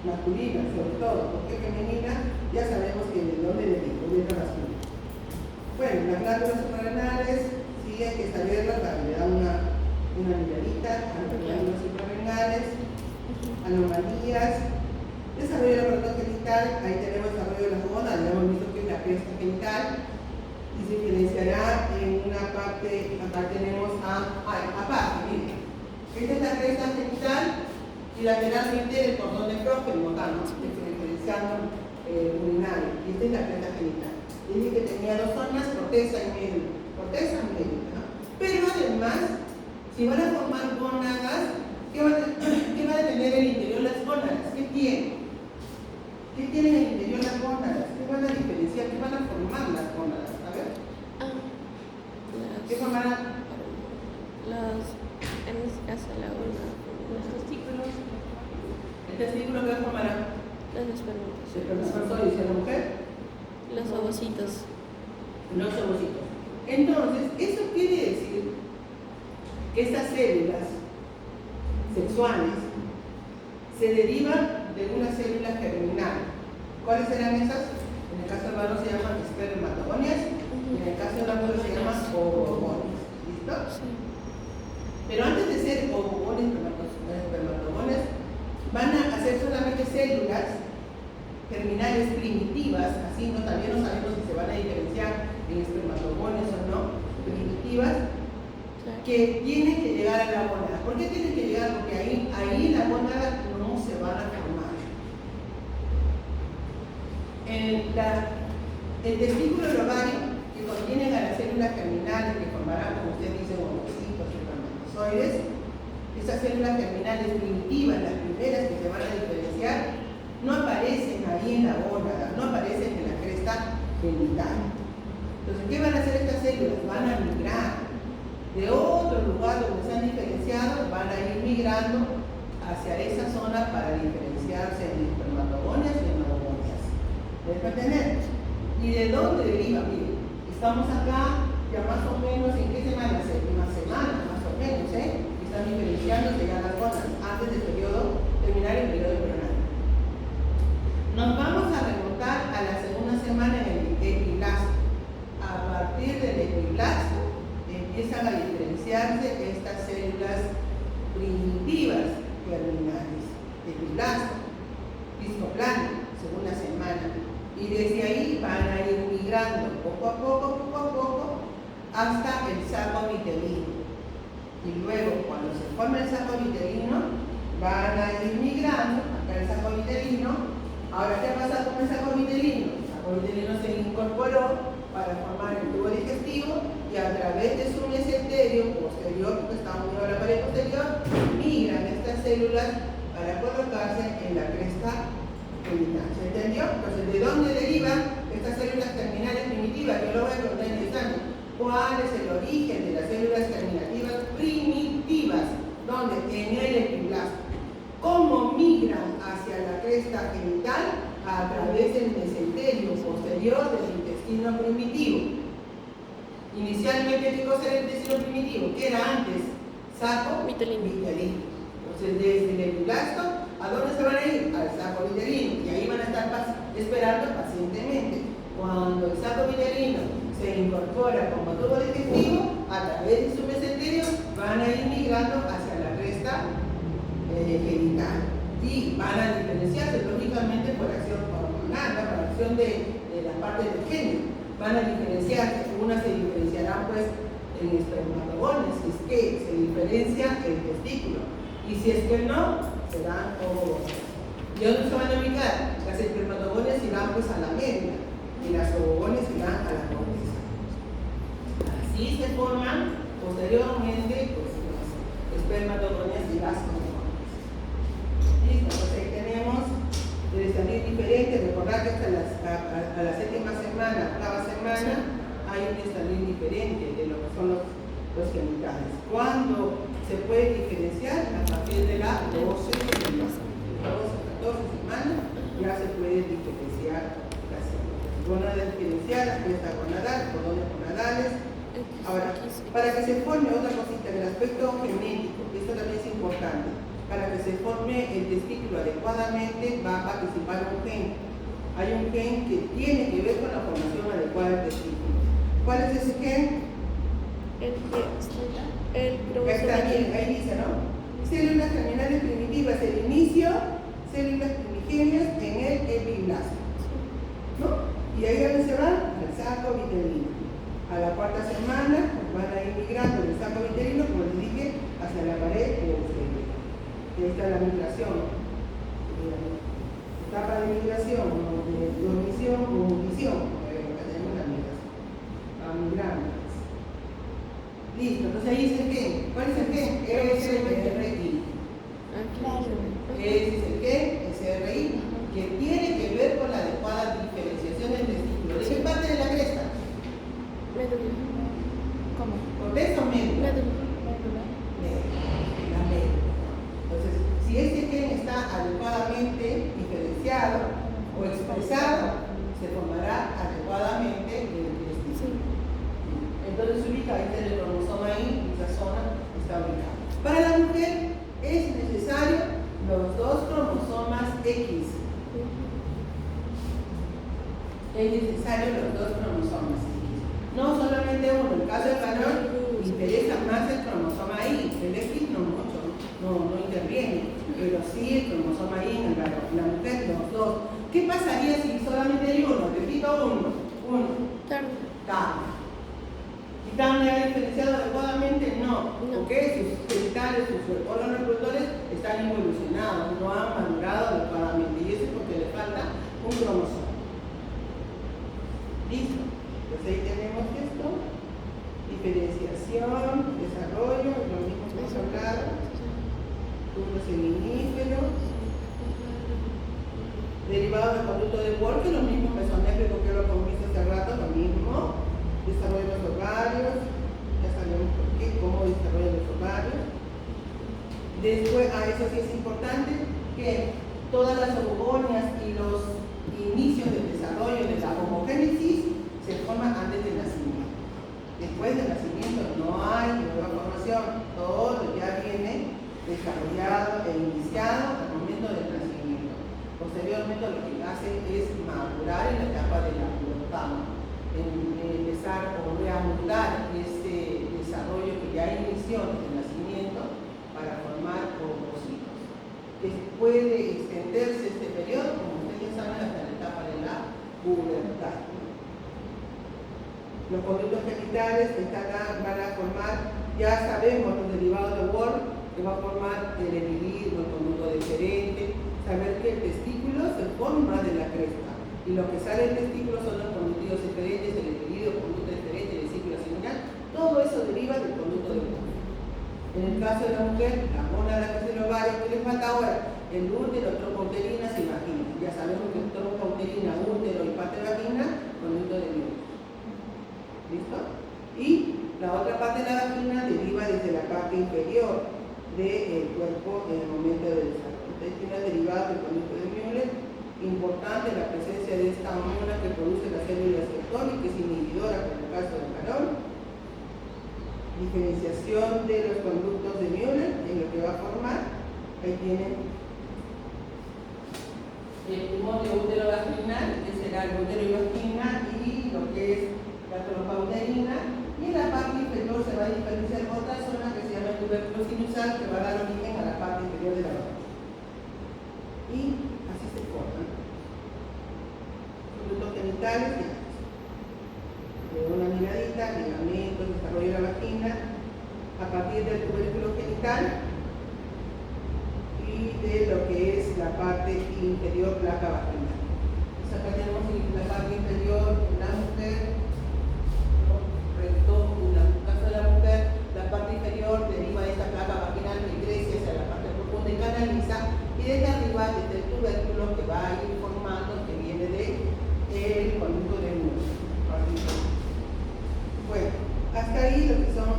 S1: masculina, sobre todo, porque femenina, ya sabemos que de dónde deriva, uretra masculina. Bueno, las glándulas suprarrenales, sí hay que saberlas para que le da una miradita a las glándulas suprarrenales, anomalías, desarrollo del aparato genital, ahí tenemos desarrollo de las gonas, ya hemos visto que es la cresta genital, y se diferenciará en una parte, acá tenemos aparte, miren, esta es la cresta genital y lateralmente el cordón de próspero, acá, ¿no? Diferenciando urinario, y esta es la cresta genital. Dije que tenía dos zonas, corteza y medio, ¿no? Pero además, si van a formar gónadas, ¿qué va a tener el interior las gónadas? ¿Qué tiene? ¿Qué tienen en el interior las gónadas? ¿Qué van a diferenciar? ¿Qué van a formar las gónadas? A ver. ¿Qué formarán?
S2: En este caso la gónada.
S3: Los testículos.
S1: ¿El testículo qué formará?
S2: Los espermatozoides.
S1: ¿El espermatozoide de la mujer?
S2: Los ovocitos.
S1: Los ovocitos. Entonces, eso quiere decir que estas células sexuales se derivan de una célula germinal. ¿Cuáles serán esas? En el caso del varón se llaman espermatogonias, y en el caso de la mujer se llaman ovogonias. ¿Listo?
S2: Sí.
S1: Pero antes de ser ovogonias, espermatogonias, van a hacer solamente células germinales primitivas, así no, también no sabemos si se van a diferenciar en espermatogonias o no, primitivas, que tienen que llegar a la gónada. ¿Por qué tienen que llegar? Porque ahí la gónada no se van a formar. El testículo del ovario, que contiene a las células germinales que formarán, como usted dice, ovocitos, espermatozoides, esas células germinales primitivas, las primeras que se van a diferenciar, no aparecen ahí en la gónada, no aparecen en la cresta genital. Entonces, ¿qué van a hacer estas células? Van a migrar de otro lugar donde se han diferenciado, van a ir migrando hacia esa zona para diferenciarse en espermatogonias y en ovogonias. ¿Deben tener? ¿Y de dónde deriva? Miren, estamos acá ya más o menos, ¿en qué semana? Séptima semana, más o menos, están diferenciándose ya las gónadas antes del periodo, terminar el periodo embrionario. Nos vamos a remontar a la segunda semana en el epiblasto. A partir del epiblasto empiezan a diferenciarse estas células primitivas germinales. Epiblasto, discoplano, segunda semana. Y desde ahí van a ir migrando poco a poco, hasta el saco vitelino. Y luego, cuando se forma el saco vitelino, van a ir migrando hasta el saco vitelino. Ahora, ¿qué pasa con el saco vitelino? El saco vitelino se incorporó para formar el tubo digestivo y a través de su mesenterio posterior, porque está unido a la pared posterior, migran estas células para colocarse en la cresta genital. ¿Se entendió? Entonces, ¿de dónde derivan estas células germinales primitivas? Yo lo voy a contar en el examen. ¿Cuál es el origen de las células germinativas primitivas? ¿Dónde? En el epiblasto. ¿Cómo migran hacia la cresta genital? A través del mesenterio posterior del intestino primitivo. Inicialmente, ¿qué cosa era el intestino primitivo? ¿Qué era antes? Saco
S2: Vitelino.
S1: Entonces, desde el epiblasto, ¿a dónde se van a ir? Al saco vitelino. Y ahí van a estar esperando pacientemente. Cuando el saco vitelino se incorpora como tubo digestivo, a través de su mesenterio, van a ir migrando hacia la cresta genital. Y van a diferenciarse, lógicamente, por acción hormonal, por acción de la parte del genio. Van a diferenciarse, unas se diferenciarán pues en espermatogones, si es que se diferencia el testículo. Y si es que no, serán ovogonias. ¿Y dónde se van a ubicar? Las espermatogonias irán pues a la médula y las ovogonias irán a la corteza. Así se forman posteriormente pues, las espermatogonias y las ovogonias. Listo, pues ahí tenemos el estadio diferente. Recordad que hasta a la séptima semana, octava semana, hay un estadio diferente de lo que son los genitales. ¿Cuándo se puede diferenciar? A partir de la 12 semanas. 14 semanas ya se puede diferenciar la célula. Gonadas diferenciadas, fiesta gonadal, cordones gonadales. Ahora, para que se forme otra cosita, el aspecto genético, esto también es importante. Para que se forme el testículo adecuadamente va a participar un gen. Hay un gen que tiene que ver con la formación adecuada del testículo. ¿Cuál es ese gen?
S2: El
S1: Está bien, ahí dice, ¿no? Células terminales primitivas, el inicio, células primigenias en el epiblasma, ¿no? Y ahí donde se van al saco vitelino. A la cuarta semana van a ir migrando del saco vitelino, como les dije, hacia la pared posterior. Y ahí está la migración. Etapa de migración, de dormición o munición, tenemos la migración. Va migrando. Listo, entonces ahí dice el gen. ¿Cuál es el gen? SRI. Ese es el gen, SRI, que tiene que ver con la adecuada diferenciación del testículo. ¿De qué parte de la cresta?
S2: Médula.
S3: ¿Cómo?
S1: ¿Corteza o médula?
S2: Médula.
S1: La médula. Entonces, si este gen está adecuadamente diferenciado o expresado, se formará adecuadamente el testículo. Entonces se ubica ahí el cromosoma Y, esa zona está ubicada. Para la mujer es necesario los dos cromosomas X. Es necesario los dos cromosomas X. No solamente uno. En el caso del varón interesa más el cromosoma Y. El X no mucho, no interviene. Pero sí el cromosoma Y en el varón. La mujer los dos. ¿Qué pasaría si solamente hay uno? Repito, uno. Tarde. ¿Están ya diferenciados adecuadamente? No. Porque sus genitales, sus órganos reproductores están involucionados, no han madurado adecuadamente. Y eso es porque le falta un cromosoma. Listo. Entonces ahí tenemos esto. Diferenciación, desarrollo, lo mismo que hemos hablado. Turno seminífero. Derivado del conducto de Wolff, lo mismo mesonéfrico que lo que hace rato, lo mismo. Desarrollo de los ovarios, ya sabemos por qué, cómo desarrollan los ovarios. Después, eso sí es importante, que todas las ovogonias y los inicios del desarrollo de la homogénesis se forman antes del nacimiento. Después del nacimiento no hay nueva formación, todo ya viene desarrollado e iniciado al momento del nacimiento. Posteriormente lo que hace es madurar en la etapa de la pubertad. Empezar o reanudar este desarrollo que ya inició desde el nacimiento para formar ovocitos. Puede extenderse este periodo, como ustedes saben, hasta la etapa de la pubertad. Los conductos genitales van a formar, ya sabemos los derivados de Wolff, que va a formar el epididimo, el conducto deferente, saber que el testículo se forma de la cresta. Y lo que sale del testículo son los conductos diferentes, el epididimo, el conducto diferente, vesícula seminal, todo eso deriva del conducto de Wolff. En el caso de la mujer, la gónada, que es el ovario, ¿qué les falta ahora? El útero, trompa uterina, y vagina. Ya sabemos que trompa uterina, útero y parte de vagina, conducto de Wolff. ¿Listo? Y la otra parte de la vagina deriva desde la parte inferior del cuerpo en el momento del desarrollo. Entonces tiene derivado del conducto de Müller. Importante la presencia de esta hormona que produce la célula sertónica, que es inhibidora en el caso del varón. Diferenciación de los conductos de Müller en lo que va a formar. Ahí tienen el tumor de útero vaginal, que será el útero y vagina, y lo que es la trompa uterina. Y en la parte inferior se va a diferenciar otra zona que se llama el tubérculo sinusal, que va a dar origen a la parte inferior de la vagina. Y así se forman conductos genitales, de una miradita, ligamentos, desarrollo de la vagina, a partir del tubérculo genital y de lo que es la parte inferior, placa vaginal. Entonces acá tenemos la parte inferior de la mujer, recto, en el caso de la mujer, la parte inferior deriva de esta placa vaginal que crece hacia la parte profunda y canaliza, y desde arriba, desde el tubérculo que va a ir formando, que viene de el conducto de Müller. Bueno, hasta ahí lo que son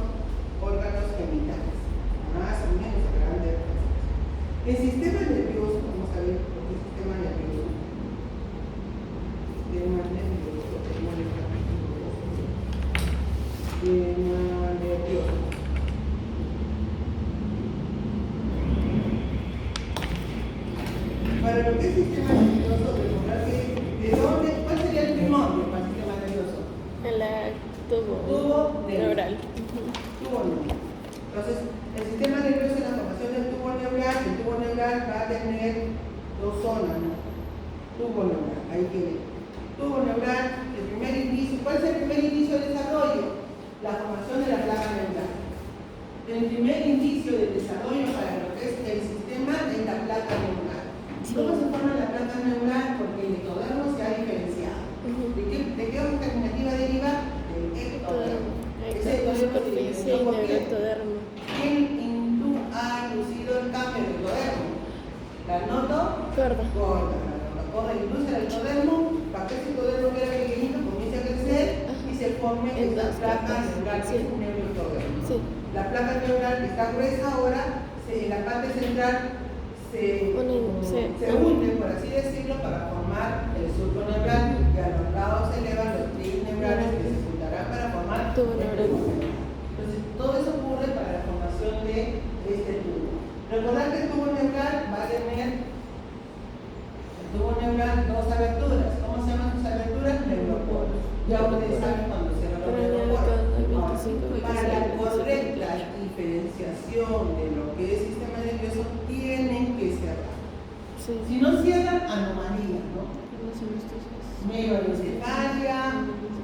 S1: sistema nervioso. Para lo que es sistema nervioso, recordar que ¿cuál sería el primordio para el sistema nervioso?
S2: El tubo neural.
S1: Tubo neural. Entonces, el sistema nervioso es la formación del tubo neural. El tubo neural va a tener dos zonas, ¿no? Tubo neural, ahí quede. Tubo neural, el primer inicio. ¿Cuál es el primer inicio del desarrollo? La formación de la placa neural. El primer indicio del desarrollo para lo que es el sistema es la placa neural. ¿Cómo se forma la placa neural? Porque el ectodermo se ha diferenciado. ¿De qué terminativa deriva? Del ectodermo. Ese ectodermo se diferenció por qué. ¿Quién ha inducido el cambio del ectodermo? La noto gorda. La gorda induce el ectodermo para que ese ectodermo que era pequeñito comience a crecer y se forme esta placa neural, que es un neuroectodermo.
S2: Sí.
S1: La placa neural que está gruesa ahora, en la parte central se une, por así decirlo, para formar el surco neural, que a los lados se elevan los tríos neurales que se juntarán para formar el tubo neural. Entonces, todo eso ocurre para la formación de este tubo. Recordad que el tubo neural va a tener dos aberturas. ¿Cómo se llaman sus aberturas? Neuroporos. Ya ustedes saben cuando se los neuroporos. Para la correcta diferenciación de lo que es sistema nervioso, tienen que cerrar.
S2: Sí.
S1: Si no cierran, anomalía, ¿no? Megalencefalia,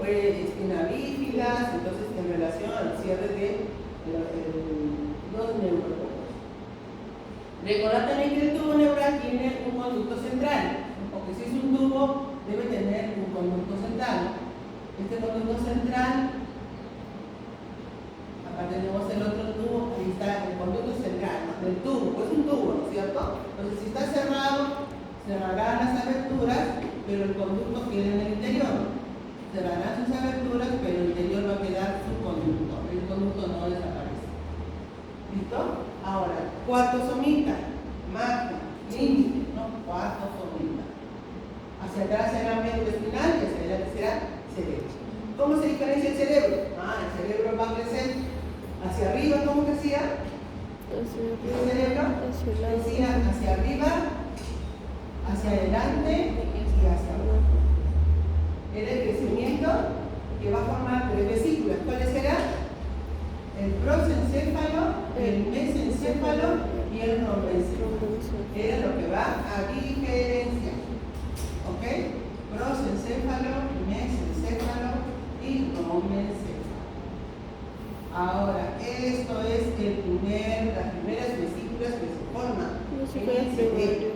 S1: espina bífida, entonces en relación al cierre de los neuroporos. Recordad también que el tubo neural tiene un conducto central, porque si es un tubo, debe tener un conducto central. Este conducto central, acá tenemos el otro tubo, ahí está el conducto central, ¿no? Del tubo, es un tubo, ¿no es cierto? Entonces si está cerrado, cerrarán las aberturas, pero el conducto queda en el interior. Cerrarán sus aberturas, pero el interior va a quedar su conducto. El conducto no desaparece. ¿Listo? Ahora, cuartosomita, magna, límite, ¿no? Cuartosomita. Hacia atrás será medio espinal y hacia adelante será cerebro. ¿Cómo se diferencia el cerebro? El cerebro va a crecer hacia arriba, ¿cómo crecía? El cerebro crecía hacia arriba, hacia adelante y hacia abajo. Era el crecimiento que va a formar tres vesículas. ¿Cuáles serán? El prosencéfalo, el mesencéfalo y el rhomencéfalo. Era lo que va a diferenciar. ¿Ok? Prosencéfalo, mesencéfalo y rhomencéfalo. Ahora, esto es las primeras vesículas que se forman en el cerebro.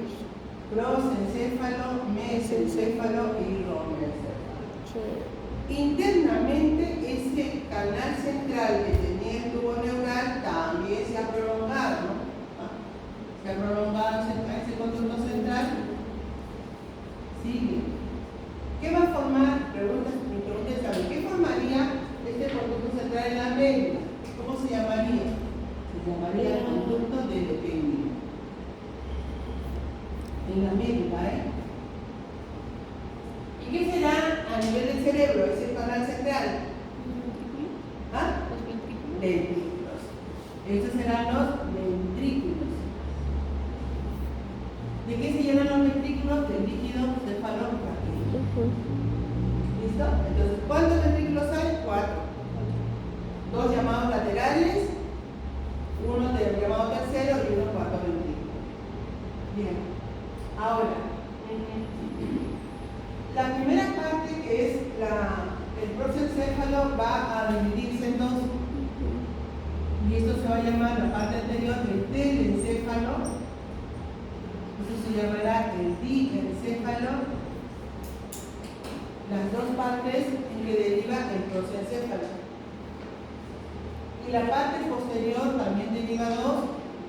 S1: Prosencéfalo, mesencéfalo y rhomencéfalo. Internamente, ese canal central que tenía el tubo neural también se ha prolongado, ¿no? Se ha prolongado ese conducto central. Sigue. ¿Qué va a formar? Mi pregunta es ¿sabe qué formaría este conducto central en la médula? ¿Cómo se llamaría? Se llamaría conducto de Lepéndido. En la médula, ¿Y qué será a nivel del cerebro? ¿Es el canal central? Ventrículos. Estos serán los ventrículos. ¿De qué se llenan los ventrículos? Del líquido cefalorraquídeo. ¿Listo? Entonces, ¿cuántos ventrículos hay? 4. 2 llamados laterales, uno llamado tercero y uno cuarto ventrículo. Bien. Ahora, la primera parte, que es el prosencéfalo, va a dividirse en 2. Y esto se va a llamar la parte anterior del telencéfalo. Esto se llamará el diencéfalo. Las dos partes en que deriva el prosencéfalo. Y la parte posterior también deriva 2,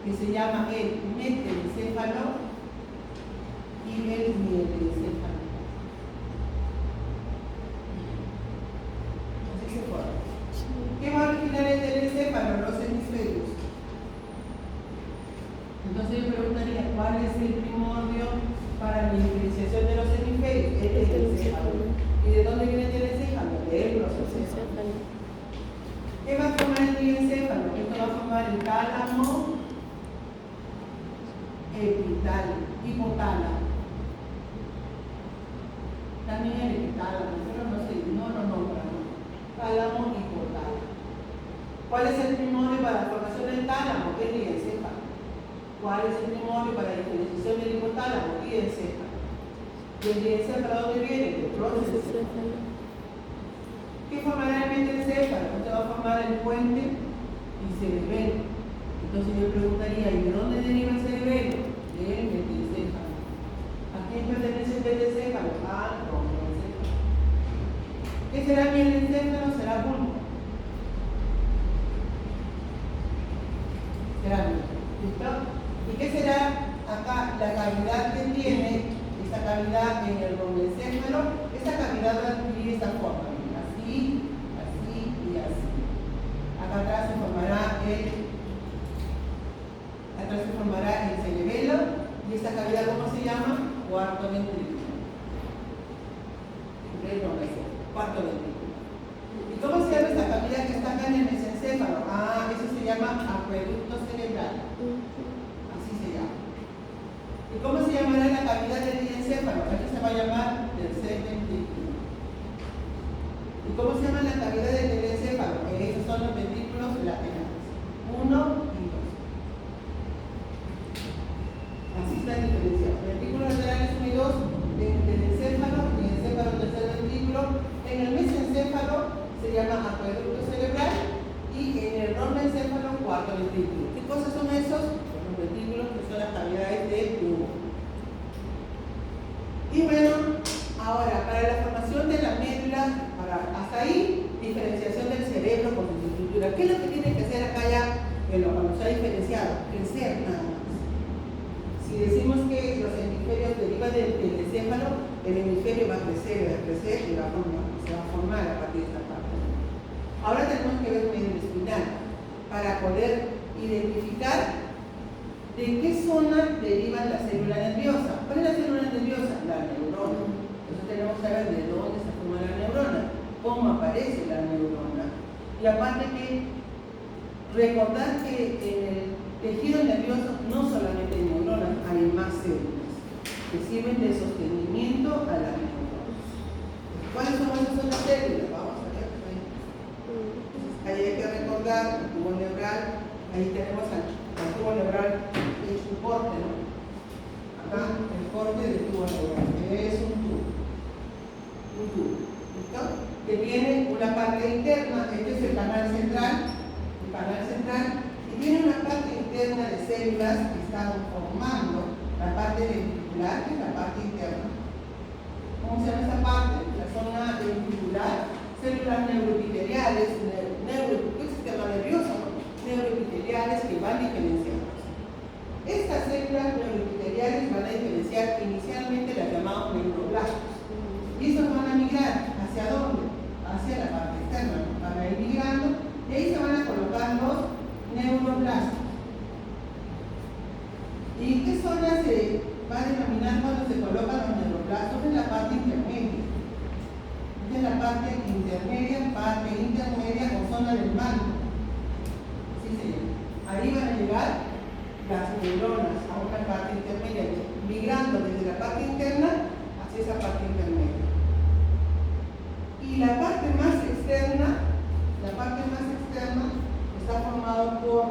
S1: que se llama el metencéfalo y el mielencéfalo. Así se forma. ¿Qué va a originar el telencéfalo? Los hemisferios. Entonces yo preguntaría, ¿cuál es el primordio para la diferenciación de los hemisferios? El telencéfalo. ¿Y de dónde viene el telencéfalo? Del prosencéfalo. ¿Qué va a formar el diencéfalo? Esto va a formar el tálamo, epitálamo, hipotálamo. También el epitálamo, pero no sé, no lo nombramos. Tálamo, hipotálamo. ¿Cuál es el primorio para la formación del tálamo? El diencéfalo. ¿Cuál es el primorio para la diferenciación del hipotálamo? Diencéfalo. ¿Y el diencéfalo dónde viene? Del procencéfalo. ¿Qué formará el metencéfalo? Entonces va a formar el puente y cerebelo. Entonces yo preguntaría, ¿y de dónde deriva el cerebelo? Del metencéfalo. ¿A quién pertenece el metencéfalo? Al romencéfalo. ¿Qué será el metencéfalo? Será bulbo. Será bulbo. ¿Listo? ¿Y qué será acá la cavidad que tiene esta cavidad en el romencéfalo? Esta cavidad va a adquirir esta forma. Así, así y así. Acá atrás se formará el cerebelo y esta cavidad, ¿cómo se llama? Cuarto ventrículo. Cuarto ventrículo. ¿Y cómo se llama esta cavidad que está acá en el mesencéfalo? Ah, eso se llama acueducto cerebral. Así se llama. ¿Y cómo se llamará la cavidad del diencéfalo? Aquí se va a llamar tercer ventrículo. ¿Y cómo se llama la cavidad del telencéfalo? Esos son los ventrículos laterales. 1 y 2. Así está diferenciado. Ventrículos laterales 1 y 2 en el telencéfalo, en el encéfalo tercer ventrículo. En el mesencéfalo se llama acueducto cerebral y en el romencéfalo cuarto ventrículo. ¿Qué cosas son esos? Los ventrículos que son las cavidades del tubo. Y bueno, ahora para la formación de la médula, hasta ahí, diferenciación del cerebro con su estructura. ¿Qué es lo que tiene que hacer acá ya cuando se ha diferenciado? Crecer nada más. Si decimos que los hemisferios derivan del encéfalo, el hemisferio va a crecer y se va a formar a partir de esta parte. Ahora tenemos que ver médula espinal para poder identificar de qué zona derivan la célula nerviosa. ¿Cuál es la célula nerviosa? La neurona. Entonces tenemos que saber de dónde se forma la neurona, cómo aparece la neurona. Y aparte que recordar que en el tejido nervioso no solamente hay neuronas, hay más células que sirven de sostenimiento a las neuronas. ¿Cuáles son esas otras células? Vamos a ver. Entonces, ahí hay que recordar el tubo neural. Ahí tenemos al tubo neural en su corte, ¿no? Acá el corte del tubo neural, que es un tubo. ¿Listo? Que tiene una parte interna, este es el canal central, y tiene una parte interna de células que están formando la parte ventricular, que es la parte interna. ¿Cómo se llama esta parte? La zona ventricular, células neuroepiteliales, el sistema nervioso, ¿no? Neuroepiteliales que van diferenciadas. Estas células neuroepiteliales van a diferenciar inicialmente las llamadas neuroblastos. Y estos van a migrar, ¿hacia dónde? Hacia la parte externa, van a ir migrando y ahí se van a colocar los neuroblastos. ¿Y qué zona se va a denominar cuando se colocan los neuroblastos? En la parte intermedia. Esta es la parte intermedia con zona del manto. Así se llama. Ahí van a llegar las neuronas a una parte intermedia, migrando desde la parte interna hacia esa parte intermedia. Y la parte más externa está formada por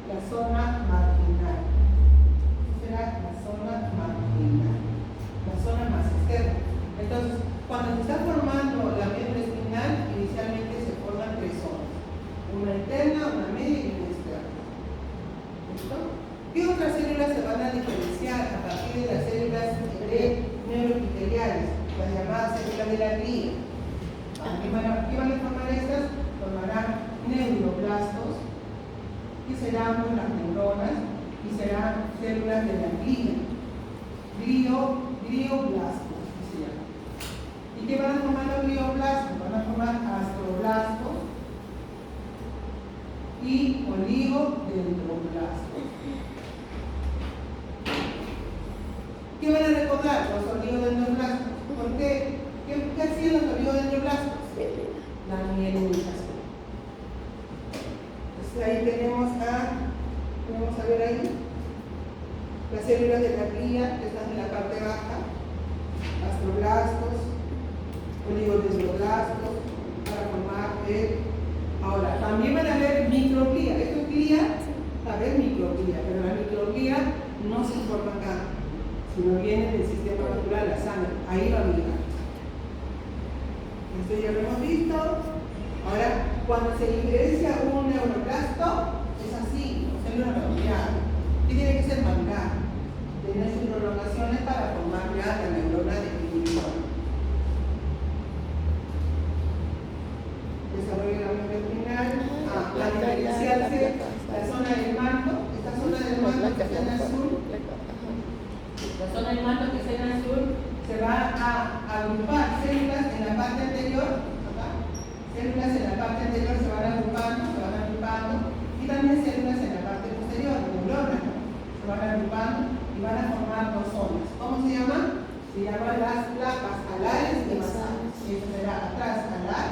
S1: la zona marginal. Será la zona marginal, la zona más externa. Entonces, cuando se está formando la médula espinal, inicialmente se forman tres zonas: una interna, una media y una externa. ¿Listo? ¿Qué otras células se van a diferenciar a partir de las células neuroepiteliales, las llamadas células de la glía? ¿Qué van a formar estas? Formarán neuroblastos, que serán las neuronas, y serán células de la glía, glioblastos, que se llama. ¿Y qué van a formar los glioblastos? Van a formar astroblastos y oligodendroblastos. ¿Qué van a recordar? Los oligodendroblastos. ¿Por qué? ¿Qué hacían los oligodendroblastos? La mielinización. Entonces ahí tenemos a ver ahí, las células de la glía que están en la parte baja, astroblastos, oligodendroblastos, para formar ahora, también van a haber microglía. Esto es glía, a ver microglía, pero la microglía no se forma acá, sino viene del sistema vascular, la sangre, ahí va a migrar. Esto ya lo hemos visto. Ahora, cuando se diferencia un neuroblasto, es así, célula ramificada. ¿Qué tiene que ser madurar? Tener sus prolongaciones para formar ya la neurona definitiva. Desarrollo de la membrana espinal, la diferenciarse, la zona del manto, esta zona del manto que está en azul, la zona del manto que está en azul, se va a agrupar células en la parte anterior, acá, células en la parte anterior se van agrupando, y también células en la parte posterior, neuronas, ¿no? Se van agrupando y van a formar dos zonas. ¿Cómo se llaman? Se llaman las placas alares y basales. Esto será atrás alar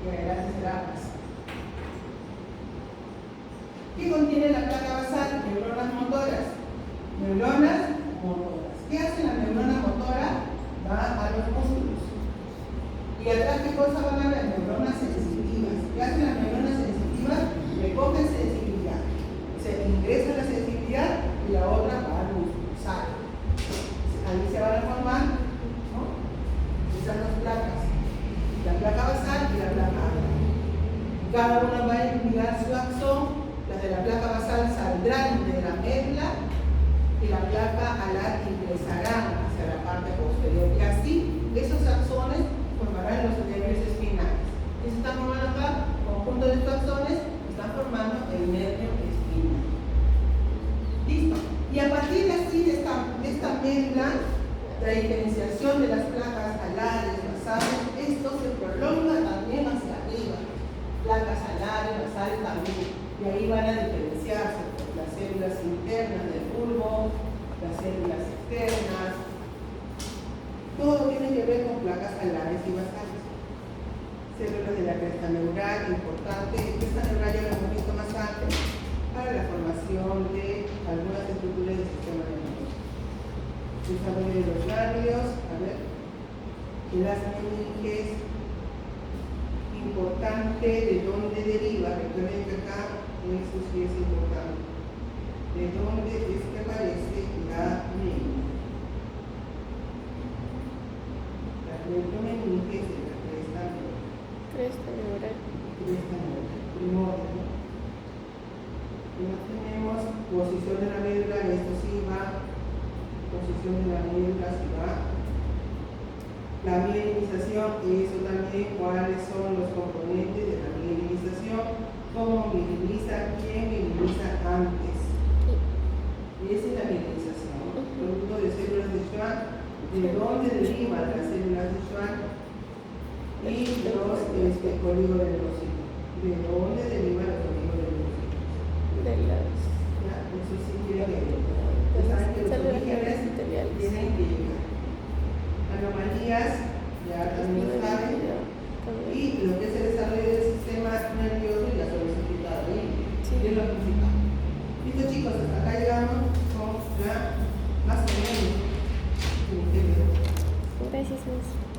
S1: y adelante será basal. ¿Qué contiene la placa basal? Neuronas motoras. Neuronas motoras. ¿Qué hace la neurona motora? Va a los músculos. Y atrás, ¿qué cosa van a ver? Neuronas sensitivas. ¿Qué hacen las neuronas sensitivas? Recogen sensibilidad. Se ingresa la sensibilidad y la otra va al músculo, sale. Ahí se van a formar, ¿no? Esas dos placas. La placa basal y la placa alar. Cada una va a eliminar su axón. Las de la placa basal saldrán de la médula y la placa alar ingresarán hacia la parte posterior. Y así, esos axones formarán los nervios espinales. ¿Qué se está formando acá? Conjunto de estos axones están formando el nervio espinal. ¿Listo? Y a partir de así, de esta médula, la diferenciación de las placas alares, basales, esto se prolonga también hacia arriba. Placas alares, basales también. Y ahí van a diferenciarse las células internas del bulbo, las células externas. Todo tiene que ver con placas alares y basales. Células de la cresta neural, importante. Esta neural ya lo hemos visto más antes, para la formación de algunas estructuras del sistema nervioso. Desarrollo de los labios, a ver, las meninges, importante de dónde deriva. Recuerden que acá eso sí es importante. ¿De dónde es que aparece la meninge? La meninge es la cresta neural.
S2: Cresta neural.
S1: Cresta neural. Primordial, ¿no? Tenemos posición de la médula, esto sí va. Posición de la médula, sí va. La mielinización, eso también, cuáles son los componentes de la mielinización, cómo mieliniza, quién mieliniza antes. Y esa es la mielinización, ¿no? Producto de células de Schwann, de dónde derivan las células de Schwann y los oligodendrocitos. ¿De dónde derivan los oligodendrocitos?
S2: De las
S1: ¿Ya? Eso sí tiene que ver.
S2: células
S1: Los orígenes
S2: epiteliales.
S1: tienen que llegar. Anomalías, ya también lo saben, y lo que es el desarrollo del sistema nervioso y la sobreexcitado ahí,
S2: Sí.
S1: es lo principal. Listo chicos, hasta acá llegamos con la más o menos.
S2: Gracias, Miss.